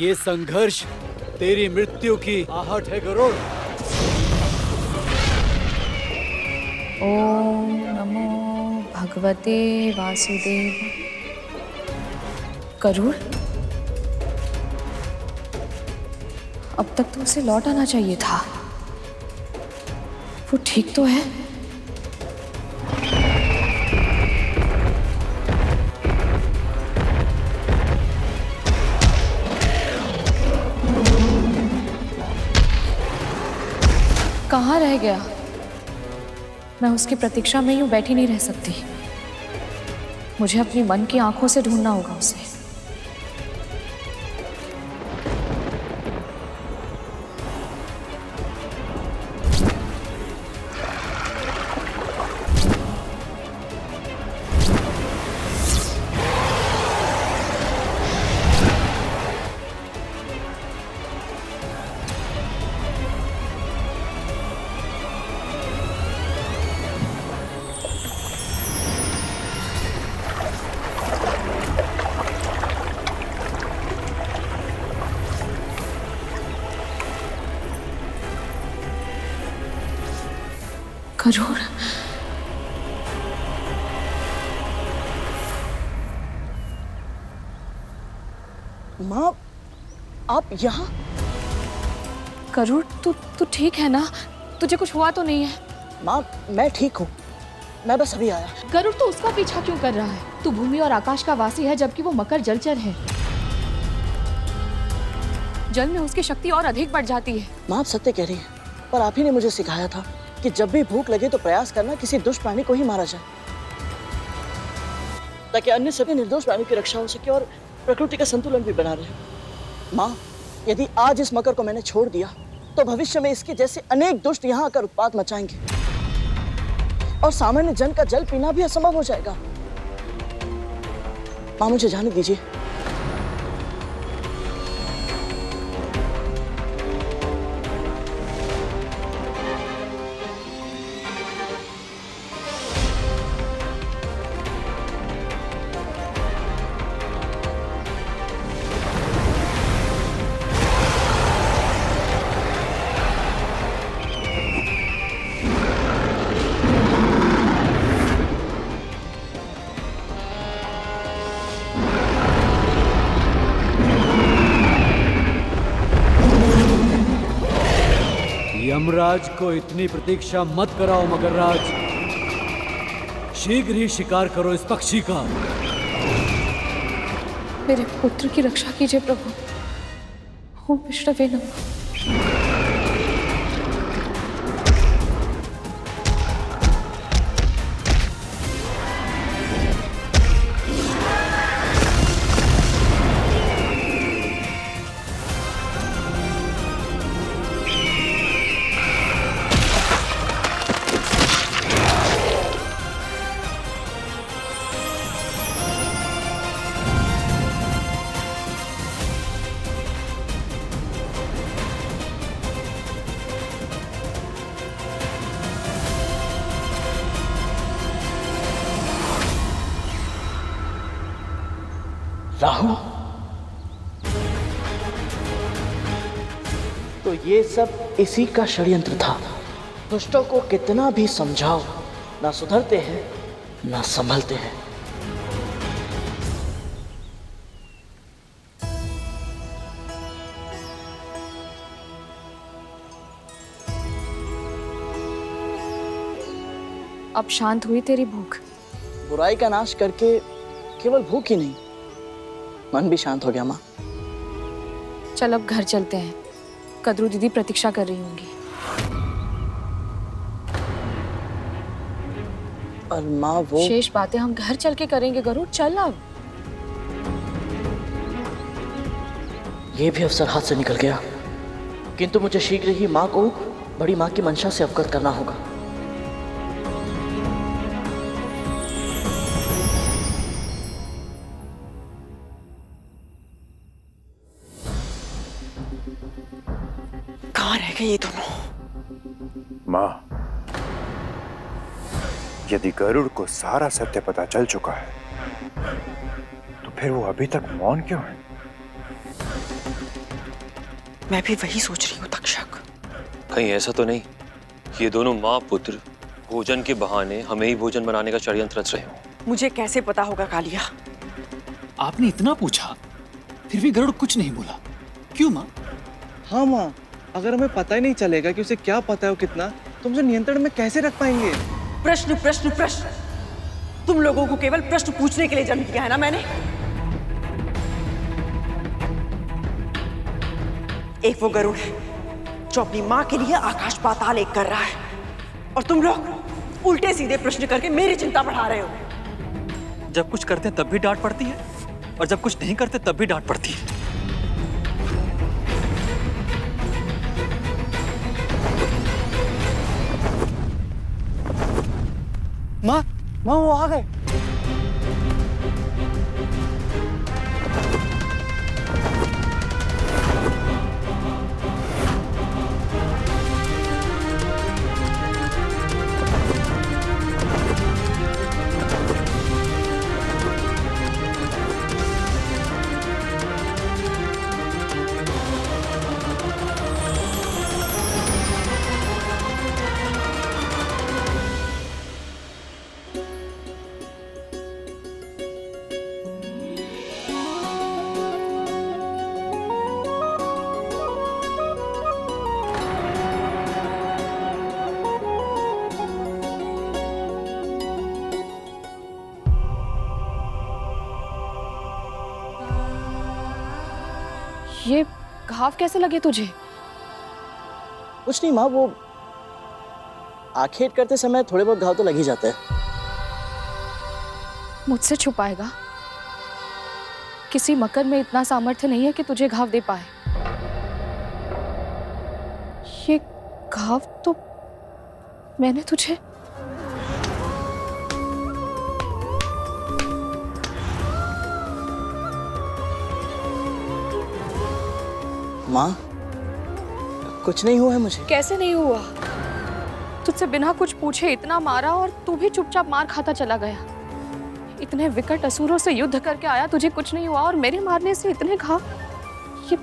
ये संघर्ष तेरी मृत्यु की आहट है गरुड़। ओम नमो भगवते वासुदेव। गरुड़, अब तक तो उसे लौट आना चाहिए था। वो ठीक तो है? कहाँ रह गया? मैं उसकी प्रतीक्षा में यूं बैठी नहीं रह सकती। मुझे अपनी मन की आंखों से ढूंढना होगा उसे। गरुड़, माँ आप यहाँ? गरुड़ तू ठीक है ना? तुझे कुछ हुआ तो नहीं है? माँ मैं ठीक हूँ, मैं बस अभी आया। गरुड़ तू उसका पीछा क्यों कर रहा है? तू भूमि और आकाश का वासी है जबकि वो मकर जलचर है। जल में उसकी शक्ति और अधिक बढ़ जाती है। माँ आप सत्य कह रही है, पर आप ही ने मुझे सिखाया था कि जब भी भूख लगे तो प्रयास करना किसी दुष्ट प्राणी को ही मारा जाए, ताकि अन्य सभी निर्दोष प्राणियों की रक्षा हो सके और प्रकृति का संतुलन भी बना रहे। माँ यदि आज इस मकर को मैंने छोड़ दिया तो भविष्य में इसके जैसे अनेक दुष्ट यहाँ आकर उत्पात मचाएंगे और सामान्य जन का जल पीना भी असंभव हो जाएगा। माँ मुझे जाने दीजिए। यमराज को इतनी प्रतीक्षा मत कराओ मगरराज, शीघ्र ही शिकार करो इस पक्षी का। मेरे पुत्र की रक्षा कीजिए प्रभु। ओम विष्णवे नमः। राहु, तो ये सब इसी का षड्यंत्र था। दुष्टों को कितना भी समझाओ, ना सुधरते हैं ना संभलते हैं। अब शांत हुई तेरी भूख? बुराई का नाश करके केवल भूख ही नहीं, मन भी शांत हो गया माँ। चल अब घर चलते हैं, कद्रू दीदी प्रतीक्षा कर रही होंगी। और माँ वो शेष बातें हम घर चल के करेंगे गरुड़, चल अब। ये भी अवसर हाथ से निकल गया, किंतु मुझे शीघ्र ही माँ को बड़ी माँ की मंशा से अवगत करना होगा। कहाँ रह गए ये दोनों? माँ, यदि गरुड़ को सारा सत्य पता चल चुका है तो फिर वो अभी तक मौन क्यों है? मैं भी वही सोच रही हूँ तक्षक। कहीं ऐसा तो नहीं ये दोनों माँ पुत्र भोजन के बहाने हमें ही भोजन बनाने का षड्यंत्र रच रहे हो? मुझे कैसे पता होगा कालिया? आपने इतना पूछा फिर भी गरुड़ कुछ नहीं बोला, क्यों माँ? हाँ माँ, अगर हमें पता ही नहीं चलेगा कि उसे क्या पता है वो कितना, तो उसे नियंत्रण में कैसे रख पाएंगे? प्रश्न प्रश्न प्रश्न, तुम लोगों को केवल प्रश्न पूछने के लिए जन्म दिया है ना मैंने। एक वो गरुड़ है जो अपनी माँ के लिए आकाश पाताल एक कर रहा है, और तुम लोग उल्टे सीधे प्रश्न करके मेरी चिंता बढ़ा रहे हो। जब कुछ करते हैं तब भी डांट पड़ती है, और जब कुछ नहीं करते तब भी डांट पड़ती है। माँ, वो आ गए। ये घाव कैसे लगे तुझे? कुछ नहीं माँ, वो आखेट करते समय थोड़े बहुत घाव तो लग ही जाते हैं। मुझसे छुपाएगा? किसी मकर में इतना सामर्थ्य नहीं है कि तुझे घाव दे पाए। ये घाव तो मैंने तुझे माँ, कुछ नहीं हुआ है मुझे। कैसे नहीं हुआ? तुझसे बिना कुछ पूछे इतना मारा और तू भी चुपचाप मार खाता चला गया। इतने विकट असुरों से युद्ध करके आया, तुझे कुछ नहीं हुआ और मेरे मारने से इतने घाव। ये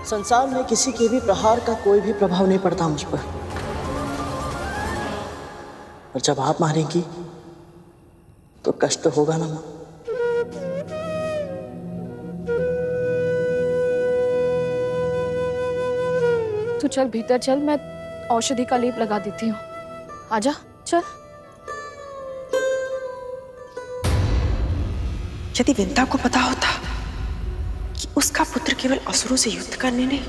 संसार में किसी के भी प्रहार का कोई भी प्रभाव नहीं पड़ता मुझ पर, और जब आप मारेंगी तो कष्ट तो होगा ना माँ। तू चल भीतर चल, मैं औषधि का लेप लगा देती हूँ। आजा चल। यदि विंता को पता होता कि उसका पुत्र केवल असुरों से युद्ध करने नहीं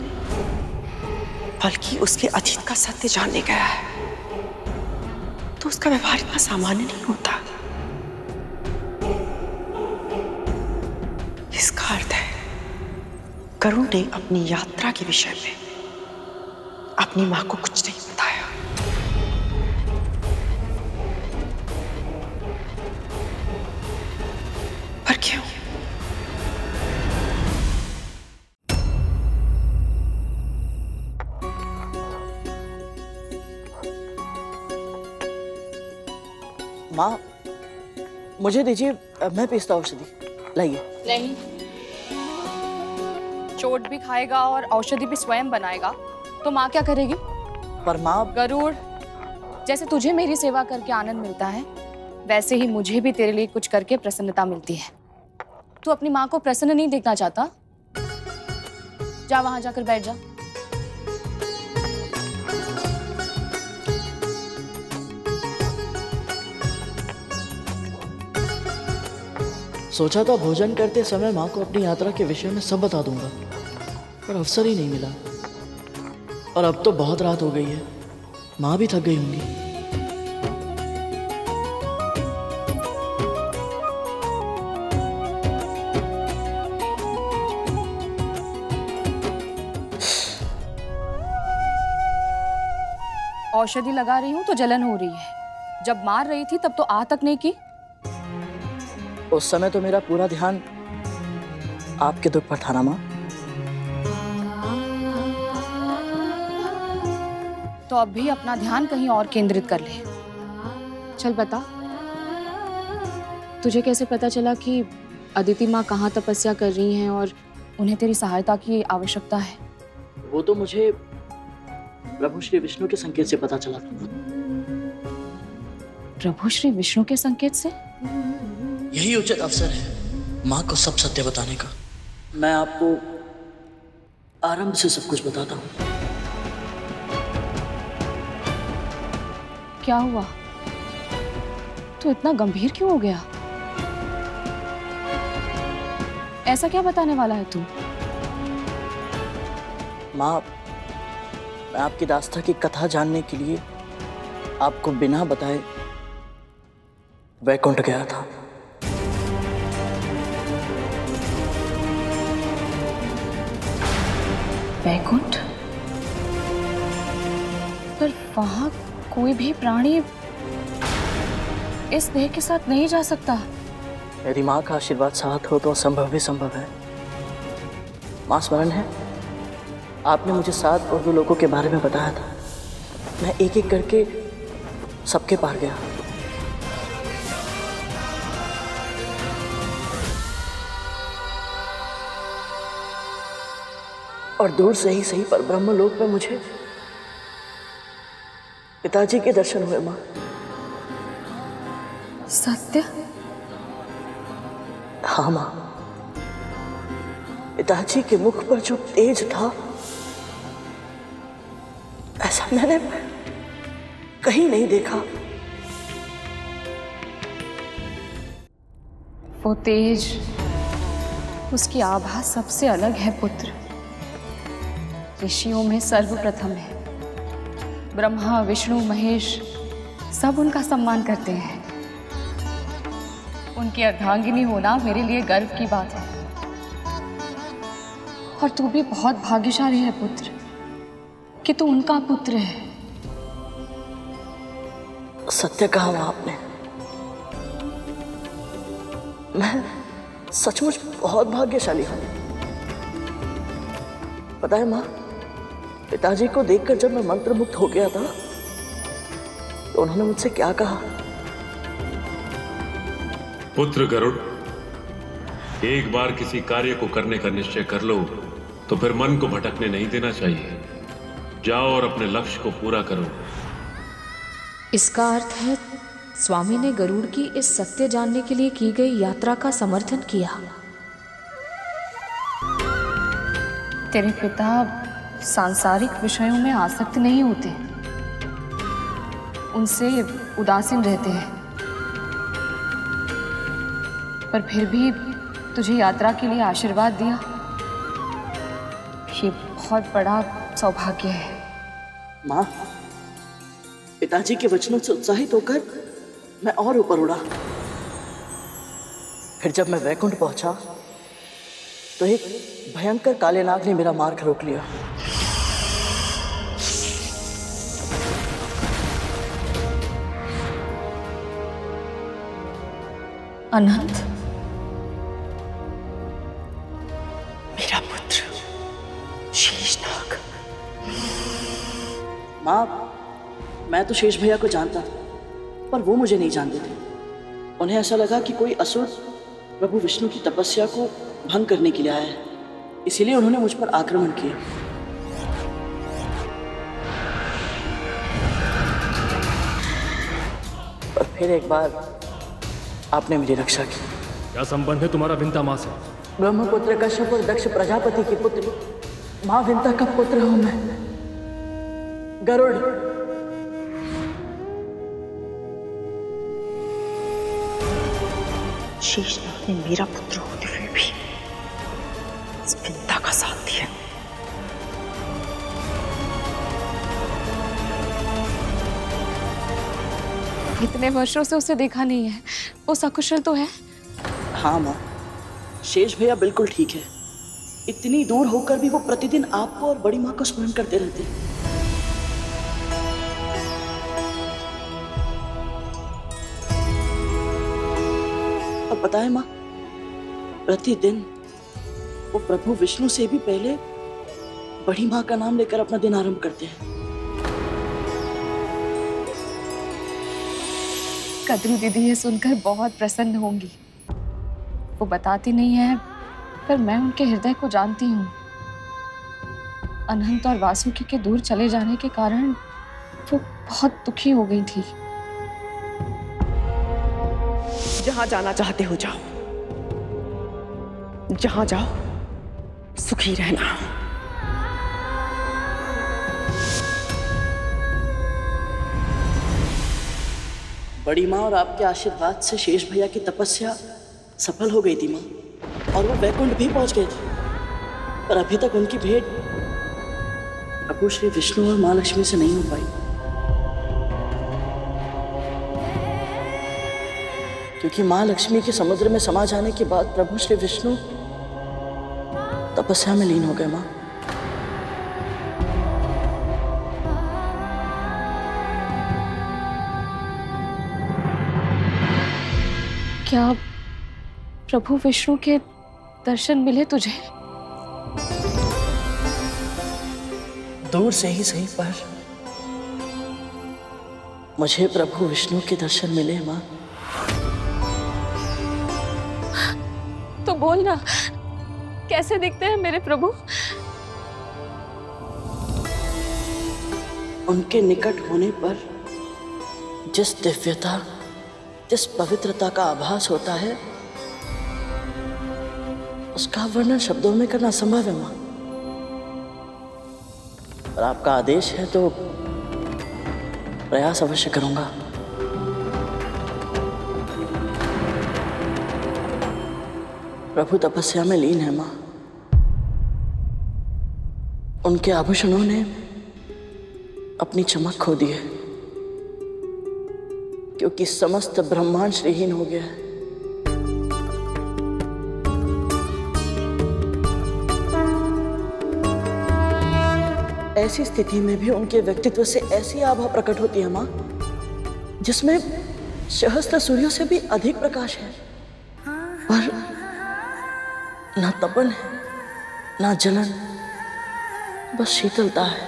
बल्कि उसके अतीत का सत्य जानने गया है, तो उसका व्यवहार इतना सामान्य नहीं होता। इसका अर्थ है गरुड़ ने अपनी यात्रा के विषय में अपनी मां को कुछ नहीं बताया। पर क्यों? माँ, मुझे दीजिए, मैं पीसता औषधि। लाइए। नहीं, चोट भी खाएगा और औषधि भी स्वयं बनाएगा तो माँ क्या करेगी? पर माँ, गरुड़, जैसे तुझे मेरी सेवा करके आनंद मिलता है, वैसे ही मुझे भी तेरे लिए कुछ करके प्रसन्नता मिलती है। तू अपनी माँ को प्रसन्न नहीं देखना चाहता? जा वहां जाकर बैठ जा। सोचा था भोजन करते समय माँ को अपनी यात्रा के विषय में सब बता दूंगा, पर अवसर ही नहीं मिला। और अब तो बहुत रात हो गई है, माँ भी थक गई होंगी। औषधि लगा रही हूँ तो जलन हो रही है। जब मार रही थी तब तो आ तक नहीं की। उस समय तो मेरा पूरा ध्यान आपके दुख पर था ना माँ। तो अब भी अपना ध्यान कहीं और केंद्रित कर ले। चल बता, तुझे कैसे पता चला कि अदिति माँ कहाँ तपस्या कर रही हैं और उन्हें तेरी सहायता की आवश्यकता है? वो तो मुझे प्रभु श्री विष्णु के संकेत से पता चला था। प्रभु श्री विष्णु के संकेत से? यही उचित अवसर है माँ को सब सत्य बताने का। मैं आपको आरंभ से सब कुछ बताता हूँ। क्या हुआ? तू इतना गंभीर क्यों हो गया? ऐसा क्या बताने वाला है तू? माँ, मैं आपकी दास्ता की कथा जानने के लिए आपको बिना बताए वैकुंठ गया था। वैकुंठ? पर वहां कोई भी प्राणी इस देह के साथ नहीं जा सकता। यदि माँ का आशीर्वाद साथ हो तो असंभव भी संभव है। माँ, स्मरण है आपने मुझे 7 उर्दू लोगों के बारे में बताया था। मैं एक एक करके सबके पार गया। और दूर से ही सही पर ब्रह्म लोक में मुझे पिताजी के दर्शन हुए माँ। सत्य? हाँ माँ, पिताजी के मुख पर जो तेज था ऐसा मैंने कहीं नहीं देखा। वो तेज उसकी आभा सबसे अलग है पुत्र। ऋषियों में सर्वप्रथम है। ब्रह्मा, विष्णु, महेश सब उनका सम्मान करते हैं। उनकी अर्धांगिनी होना मेरे लिए गर्व की बात है। और तू भी बहुत भाग्यशाली है पुत्र कि तू उनका पुत्र है। सत्य कहा मां आपने। मैं सचमुच बहुत भाग्यशाली हूं। पता है मां, पिताजी को देखकर जब मैं मंत्रमुग्ध हो गया था तो उन्होंने मुझसे क्या कहा? पुत्र गरुड़, एक बार किसी कार्य को करने का निश्चय कर लो तो फिर मन को भटकने नहीं देना चाहिए। जाओ और अपने लक्ष्य को पूरा करो। इसका अर्थ है स्वामी ने गरुड़ की इस सत्य जानने के लिए की गई यात्रा का समर्थन किया। तेरे पिता सांसारिक विषयों में आसक्त नहीं होते, उनसे उदासीन रहते हैं, पर फिर भी तुझे यात्रा के लिए आशीर्वाद दिया। ये बहुत बड़ा सौभाग्य है। मां, पिताजी के वचनों से उत्साहित होकर मैं और ऊपर उड़ा। फिर जब मैं वैकुंठ पहुंचा तो एक भयंकर काले नाग ने मेरा मार्ग रोक लिया। अनंत, मेरा पुत्र शेषनाग। मां, मैं तो शेष भैया को जानता था, पर वो मुझे नहीं जानते थे। उन्हें ऐसा लगा कि कोई असुर प्रभु विष्णु की तपस्या को भंग करने के लिए आया है, इसीलिए उन्होंने मुझ पर आक्रमण किया। पर फिर एक बार आपने मेरी रक्षा की। क्या संबंध है तुम्हारा विंता मां से? ब्रह्मपुत्र कश्यप और दक्ष प्रजापति की पुत्र मां विंता का पुत्र हूं मैं, गरुड़। शेषनाग ने मेरा पुत्र होते हुए भी इस विंता का साथ दिया। इतने वर्षों से उसे देखा नहीं है, वो सकुशल तो है? हाँ माँ, शेष भैया बिल्कुल ठीक है। इतनी दूर होकर भी वो प्रतिदिन आपको और बड़ी माँ को स्मरण करते रहते हैं। और पता है माँ, प्रतिदिन वो प्रभु विष्णु से भी पहले बड़ी माँ का नाम लेकर अपना दिन आरंभ करते हैं। कद्रू दीदी ये सुनकर बहुत प्रसन्न होंगी। वो बताती नहीं है, पर मैं उनके हृदय को जानती हूँ। अनंत और वासुकी के दूर चले जाने के कारण वो बहुत दुखी हो गई थी। जहां जाना चाहते हो जाओ, जहां जाओ सुखी रहना। बड़ी माँ और आपके आशीर्वाद से शेष भैया की तपस्या सफल हो गई थी माँ, और वो वैकुंठ भी पहुंच गए थे। पर अभी तक उनकी भेंट प्रभु श्री विष्णु और माँ लक्ष्मी से नहीं हो पाई, क्योंकि माँ लक्ष्मी के समुद्र में समा जाने के बाद प्रभु श्री विष्णु तपस्या में लीन हो गए माँ। क्या प्रभु विष्णु के दर्शन मिले तुझे? दूर से ही सही, पर मुझे प्रभु विष्णु के दर्शन मिले माँ। तो बोल ना, कैसे दिखते हैं मेरे प्रभु? उनके निकट होने पर जिस दिव्यता, जिस पवित्रता का आभास होता है, उसका वर्णन शब्दों में करना संभव है मां। और आपका आदेश है तो प्रयास अवश्य करूंगा। प्रभु तपस्या में लीन है माँ। उनके आभूषणों ने अपनी चमक खो दी है, क्योंकि समस्त ब्रह्मांड श्रीहीन हो गया है। ऐसी स्थिति में भी उनके व्यक्तित्व से ऐसी आभा प्रकट होती है माँ, जिसमें सहस्त्र सूर्यों से भी अधिक प्रकाश है, पर ना तपन है ना जलन, बस शीतलता है,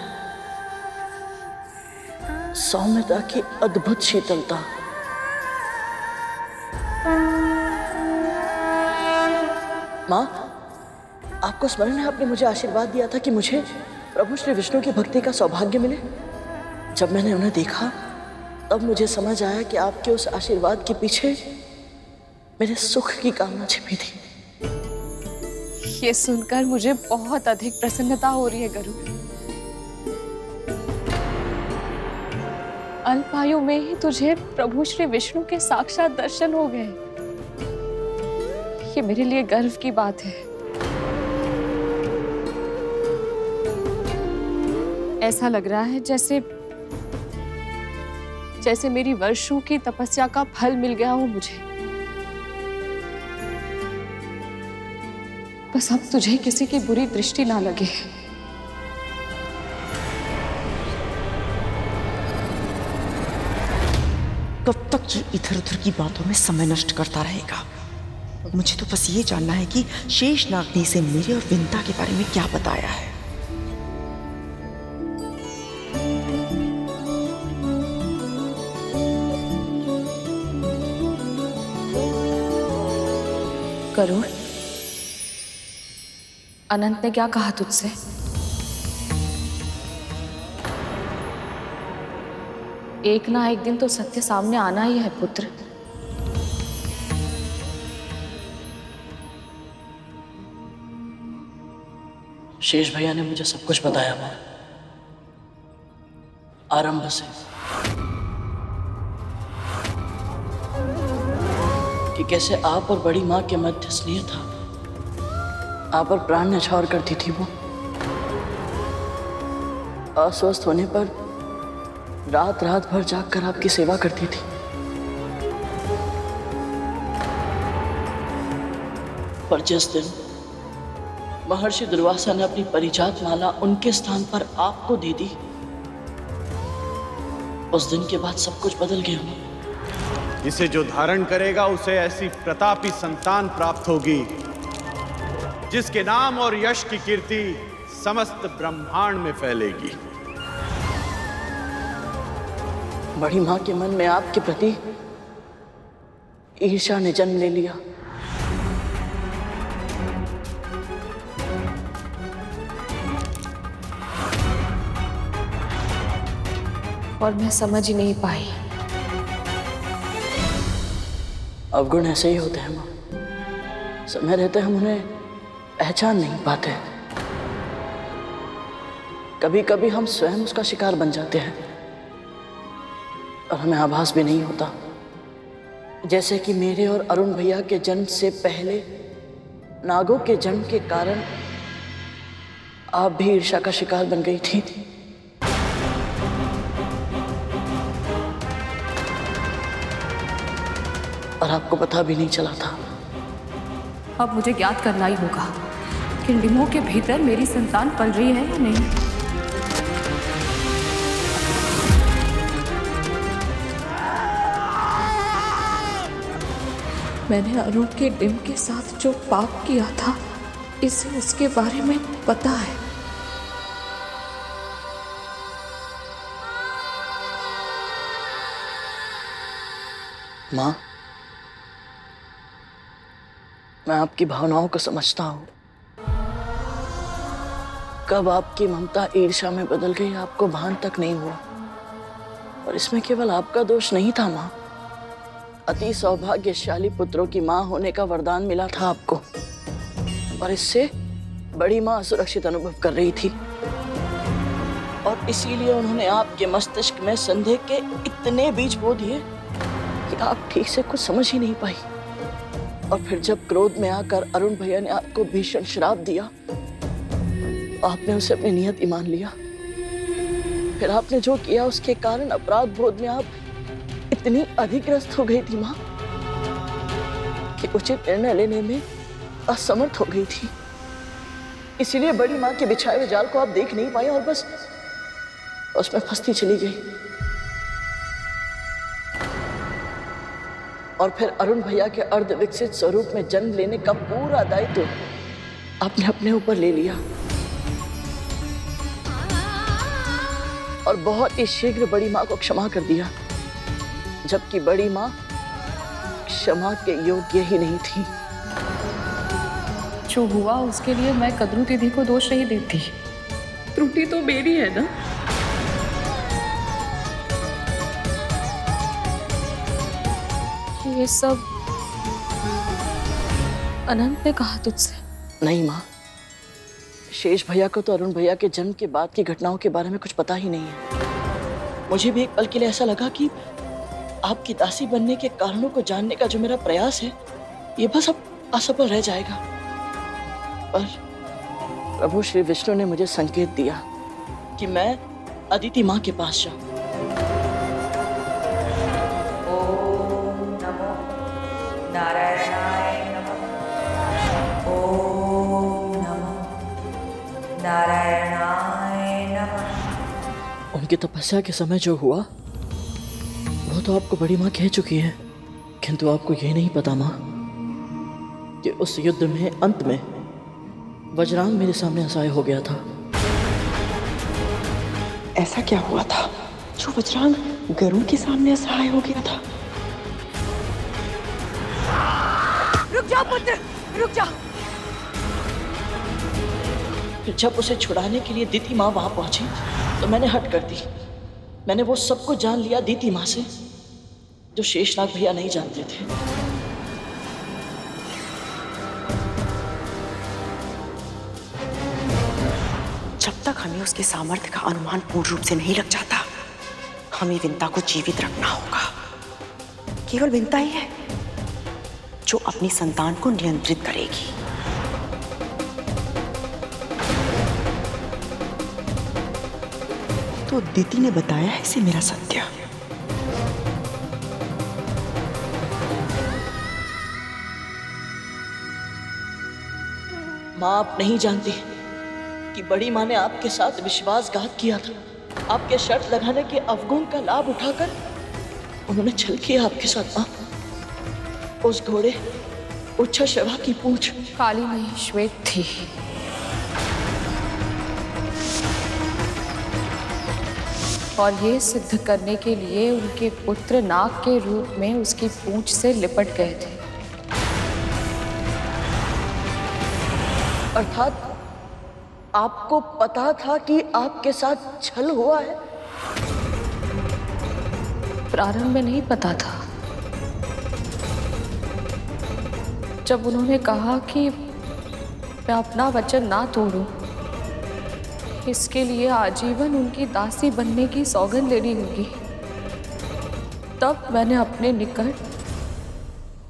सौम्यता की अद्भुत शीतलता। माँ, आपको स्मरण है आपने मुझे आशीर्वाद दिया था कि मुझे प्रभु श्री विष्णु की भक्ति का सौभाग्य मिले। जब मैंने उन्हें देखा तब मुझे समझ आया कि आपके उस आशीर्वाद के पीछे मेरे सुख की कामना छिपी थी। ये सुनकर मुझे बहुत अधिक प्रसन्नता हो रही है गरुड़। अल्पायु में ही तुझे प्रभु श्री विष्णु के साक्षात दर्शन हो गए। ये मेरे लिए गर्व की बात है। ऐसा लग रहा है जैसे मेरी वर्षों की तपस्या का फल मिल गया हो मुझे। बस अब तुझे किसी की बुरी दृष्टि ना लगे। कब तक जो इधर उधर की बातों में समय नष्ट करता रहेगा? मुझे तो बस ये जानना है कि शेषनाग ने इसे मेरे और विंता के बारे में क्या बताया है। गरुड़, अनंत ने क्या कहा तुझसे? एक ना एक दिन तो सत्य सामने आना ही है पुत्र। शेष भैया ने मुझे सब कुछ बताया माँ, आरंभ से, कि कैसे आप और बड़ी माँ के मध्य स्नेह था। आप पर प्राण न्यौछावर करती थी वो। अस्वस्थ होने पर रात रात भर जागकर आपकी सेवा करती थी। पर जिस दिन महर्षि दुर्वासा ने अपनी परिजात माला उनके स्थान पर आपको दे दी, उस दिन के बाद सब कुछ बदल गया। इसे जो धारण करेगा उसे ऐसी प्रतापी संतान प्राप्त होगी जिसके नाम और यश की कीर्ति समस्त ब्रह्मांड में फैलेगी। बड़ी मां के मन में आपके प्रति ईर्ष्या ने जन्म ले लिया। और मैं समझ ही नहीं पाई। अवगुण ऐसे ही होते हैं मां, समय रहते हम उन्हें पहचान नहीं पाते। कभी कभी हम स्वयं उसका शिकार बन जाते हैं और हमें आभास भी नहीं होता। जैसे कि मेरे और अरुण भैया के जन्म से पहले नागों के जन्म के कारण आप भी ईर्ष्या का शिकार बन गई थी। और आपको पता भी नहीं चला था। अब मुझे ज्ञात करना ही होगा कि डिमों के भीतर मेरी संतान पल रही है या नहीं। मैंने अरुण के डिम के साथ जो पाप किया था, इसे उसके बारे में पता है। माँ, मैं आपकी भावनाओं को समझता हूँ। कब आपकी ममता ईर्ष्या में बदल गई आपको भान तक नहीं हुआ। और इसमें केवल आपका दोष नहीं था माँ, अति सौभाग्यशाली पुत्रों की माँ होने का वरदान मिला था आपको, और इससे बड़ी माँ असुरक्षित अनुभव कर रही थी। और इसीलिए उन्होंने आपके मस्तिष्क में संदेह के इतने बीज बो दिए कि आप ठीक से कुछ समझ ही नहीं पाई। और फिर जब क्रोध में आकर अरुण भैया ने आपको भीषण श्राप दिया, आपने उसे अपनी नियत ही मान लिया। फिर आपने जो किया उसके कारण अपराध बोध में आप इतनी अधिग्रस्त हो गई थी माँ कि उचित निर्णय लेने में असमर्थ हो गई थी। इसीलिए बड़ी माँ के बिछाए हुए जाल को आप देख नहीं पाए और बस उसमें फंसती चली गई। और फिर अरुण भैया के अर्ध विकसित स्वरूप में जन्म लेने का पूरा दायित्व आपने अपने ऊपर ले लिया और बहुत ही शीघ्र बड़ी माँ को क्षमा कर दिया, जबकि बड़ी माँ क्षमा के योग्य ही नहीं थी। जो हुआ उसके लिए मैं कद्रू दीदी को दोष नहीं देती, त्रुटि तो मेरी है ना। ये सब अनंत ने कहा तुझसे? नहीं माँ, शेष भैया को तो अरुण भैया के जन्म के बाद की घटनाओं के बारे में कुछ पता ही नहीं है। मुझे भी एक पल के लिए ऐसा लगा कि आपकी दासी बनने के कारणों को जानने का जो मेरा प्रयास है ये बस अब असफल रह जाएगा। पर प्रभु श्री विष्णु ने मुझे संकेत दिया कि मैं अदिति माँ के पास जाऊं। नारायणाय नमः। ओम नमो नारायणाय नमः। उनकी तपस्या के समय जो हुआ वो तो आपको बड़ी माँ कह चुकी है, किंतु आपको ये नहीं पता माँ कि उस युद्ध में अंत में वज्रांग मेरे सामने असहाय हो गया था। ऐसा क्या हुआ था जो वज्रांग गरुड़ के सामने असहाय हो गया था? रुक जाओ पुत्र, रुक जाओ। फिर जब उसे छुड़ाने के लिए दीति माँ वहां पहुंची तो मैंने हट कर दी। मैंने वो सब कुछ जान लिया दीति माँ से जो शेषनाग भैया नहीं जानते थे। जब तक हमें उसके सामर्थ्य का अनुमान पूर्ण रूप से नहीं लग जाता, हमें विंता को जीवित रखना होगा। केवल विंता ही है जो अपनी संतान को नियंत्रित करेगी। तो दीति ने बताया है इसे मेरा सत्य। माँ, आप नहीं जानती कि बड़ी माँ ने आपके साथ विश्वासघात किया था। आपके शर्त लगाने के अवगुण का लाभ उठाकर उन्होंने छल किया आपके साथ माँ। उस घोड़े उच्छा शवा की पूंछ काली नहीं श्वेत थी। और ये सिद्ध करने के लिए उनके पुत्र नाग के रूप में उसकी पूंछ से लिपट गए थे। अर्थात आपको पता था कि आपके साथ छल हुआ है? प्रारंभ में नहीं पता था। जब उन्होंने कहा कि मैं अपना वचन ना तोड़ूं, इसके लिए आजीवन उनकी दासी बनने की सौगंध लेनी होगी, तब मैंने अपने निकट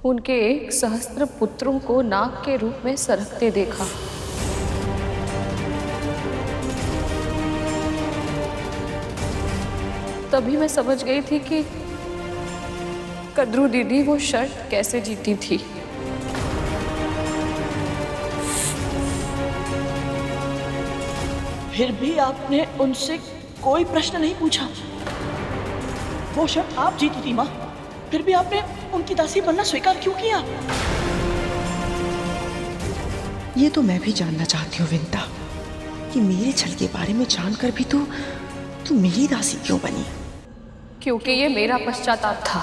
उनके 1 सहस्त्र पुत्रों को नाग के रूप में सरकते देखा। तभी मैं समझ गई थी कि कद्रू दीदी वो शर्त कैसे जीती थी। फिर भी आपने उनसे कोई प्रश्न नहीं पूछा। वो शर्त आप जीती थी माँ, फिर भी आपने उनकी दासी बनना स्वीकार क्यों किया? ये तो मैं भी जानना चाहती हूँ विंता, कि मेरे छल के बारे में जानकर भी तू मेरी दासी क्यों बनी? क्योंकि ये मेरा पश्चाताप था।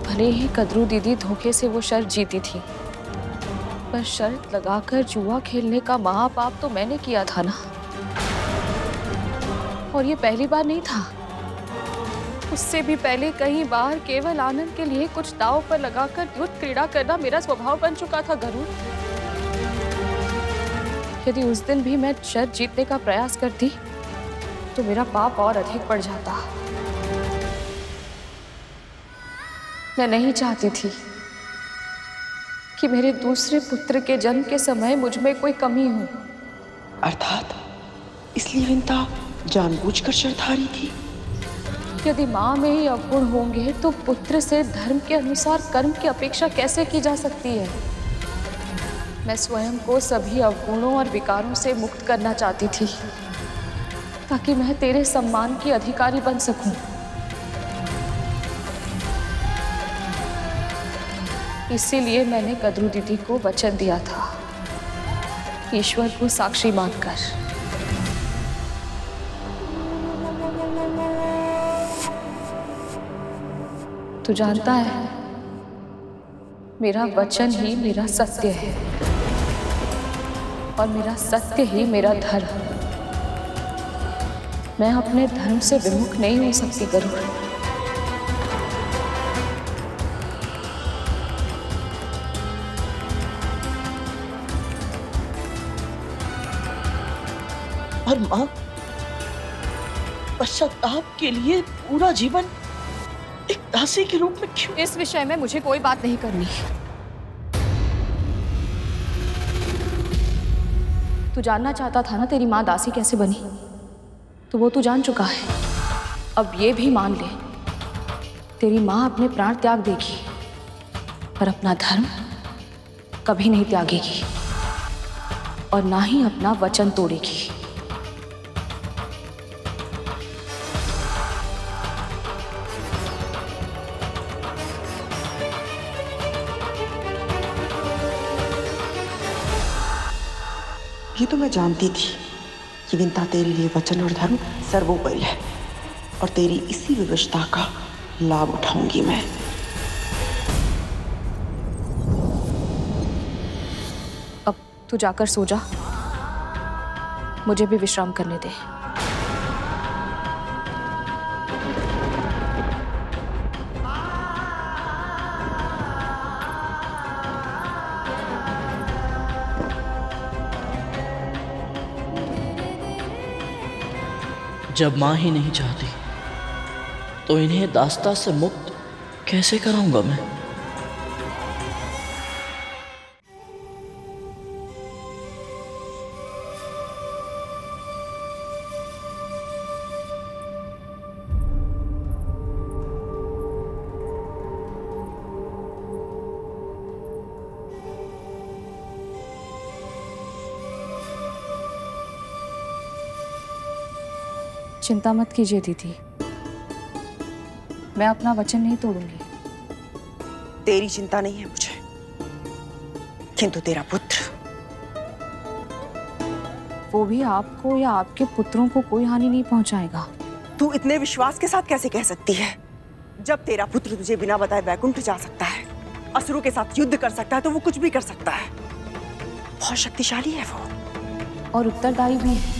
भले ही कद्रू दीदी धोखे से वो शर्त जीती थी, पर शर्त लगाकर जुआ खेलने का महापाप तो मैंने किया था ना। और ये पहली बार नहीं था, उससे भी पहले कई बार केवल आनंद के लिए कुछ दांव पर लगाकर युद्ध क्रीड़ा करना मेरा स्वभाव बन चुका था गरुड़। यदि उस दिन भी मैं शर्त जीतने का प्रयास करती तो मेरा पाप और अधिक बढ़ जाता। मैं नहीं चाहती थी कि मेरे दूसरे पुत्र के जन्म के समय मुझ में कोई कमी हो। अर्थात इसलिए विंता जानबूझकर शर्तहारी थी। यदि माँ में ही अवगुण होंगे तो पुत्र से धर्म के अनुसार कर्म की अपेक्षा कैसे की जा सकती है? मैं स्वयं को सभी अवगुणों और विकारों से मुक्त करना चाहती थी ताकि मैं तेरे सम्मान की अधिकारी बन सकूं। इसीलिए मैंने कद्रू दीदी को वचन दिया था, ईश्वर को साक्षी मानकर। तू जानता है, मेरा वचन ही मेरा सत्य है और मेरा सत्य ही मेरा धर्म। मैं अपने धर्म से विमुख नहीं हो सकती गरुड़। और माँ, पश्चाताप के लिए पूरा जीवन एक दासी के रूप में क्यों? इस विषय में मुझे कोई बात नहीं करनी। तू जानना चाहता था ना तेरी माँ दासी कैसे बनी, तो वो तू जान चुका है। अब ये भी मान ले, तेरी माँ अपने प्राण त्याग देगी पर अपना धर्म कभी नहीं त्यागेगी और ना ही अपना वचन तोड़ेगी। ये तो मैं जानती थी कि विंता तेरे लिए वचन और धर्म सर्वोपरि है और तेरी इसी विवशता का लाभ उठाऊंगी मैं। अब तू जाकर सो जा, मुझे भी विश्राम करने दे। जब माँ ही नहीं चाहती तो इन्हें दास्ता से मुक्त कैसे कराऊंगा मैं? चिंता मत कीजिए दीदी, मैं अपना वचन नहीं तोड़ूंगी। तेरी चिंता नहीं है मुझे, किंतु तेरा पुत्र, वो भी आपको या आपके पुत्रों को कोई हानि नहीं पहुंचाएगा। तू इतने विश्वास के साथ कैसे कह सकती है? जब तेरा पुत्र तुझे बिना बताए वैकुंठ जा सकता है, असुरों के साथ युद्ध कर सकता है, तो वो कुछ भी कर सकता है। बहुत शक्तिशाली है वो और उत्तरदायी भी है।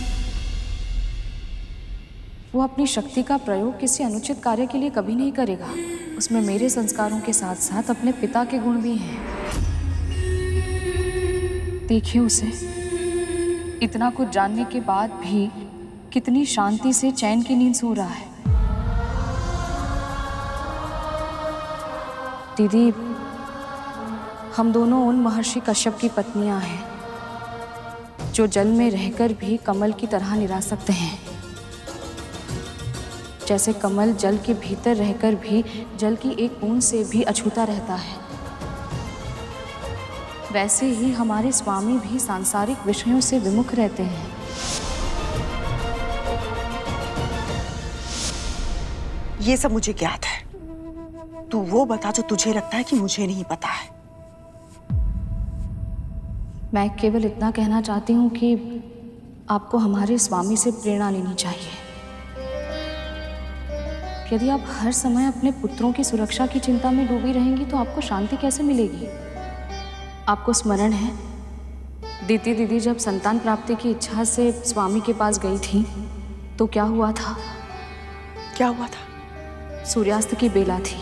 वो अपनी शक्ति का प्रयोग किसी अनुचित कार्य के लिए कभी नहीं करेगा। उसमें मेरे संस्कारों के साथ साथ अपने पिता के गुण भी हैं। देखिए उसे, इतना कुछ जानने के बाद भी कितनी शांति से चैन की नींद सो रहा है। दीदी, हम दोनों उन महर्षि कश्यप की पत्नियां हैं जो जल में रहकर भी कमल की तरह निरासक्त हैं। जैसे कमल जल के भीतर रहकर भी जल की एक बूंद से भी अछूता रहता है, वैसे ही हमारे स्वामी भी सांसारिक विषयों से विमुख रहते हैं। ये सब मुझे ज्ञात है। तू वो बता जो तुझे लगता है कि मुझे नहीं पता है। मैं केवल इतना कहना चाहती हूँ कि आपको हमारे स्वामी से प्रेरणा लेनी चाहिए। यदि आप हर समय अपने पुत्रों की सुरक्षा की चिंता में डूबी रहेंगी तो आपको शांति कैसे मिलेगी? आपको स्मरण है, दीदी दीदी जब संतान प्राप्ति की इच्छा से स्वामी के पास गई थी तो क्या हुआ था? क्या हुआ था? सूर्यास्त की बेला थी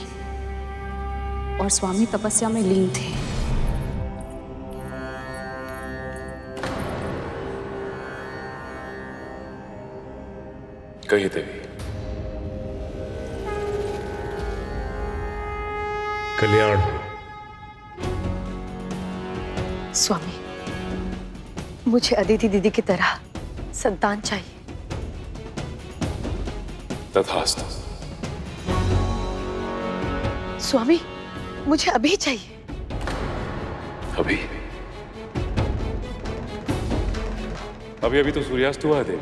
और स्वामी तपस्या में लीन थे। कहिए देवी। कल्याण। स्वामी, मुझे अदिति दीदी की तरह संतान चाहिए। तथास्तु। स्वामी, मुझे अभी चाहिए। अभी अभी अभी तो सूर्यास्त हुआ है देवी,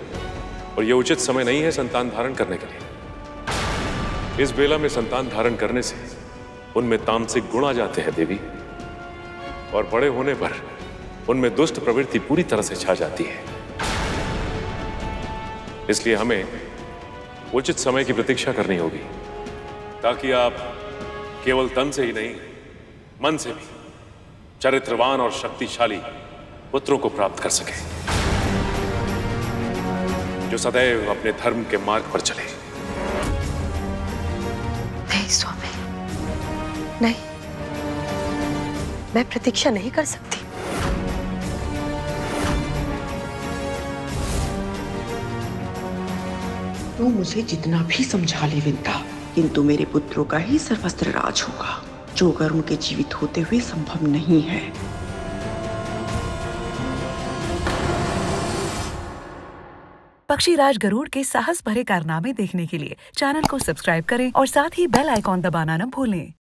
और यह उचित समय नहीं है संतान धारण करने के लिए। इस बेला में संतान धारण करने से उनमें तामसिक गुण आ जाते हैं देवी, और बड़े होने पर उनमें दुष्ट प्रवृत्ति पूरी तरह से छा जाती है। इसलिए हमें उचित समय की प्रतीक्षा करनी होगी, ताकि आप केवल तन से ही नहीं, मन से भी चरित्रवान और शक्तिशाली पुत्रों को प्राप्त कर सके, जो सदैव अपने धर्म के मार्ग पर चले। नहीं स्वामी, नहीं, मैं प्रतीक्षा नहीं कर सकती। तू मुझे जितना भी समझा ले विंता, किंतु मेरे पुत्रों का ही सर्वस्त्र राज होगा, जो गरुड़ के जीवित होते हुए संभव नहीं है। पक्षीराज गरुड़ के साहस भरे कारनामे देखने के लिए चैनल को सब्सक्राइब करें और साथ ही बेल आइकॉन दबाना न भूलें।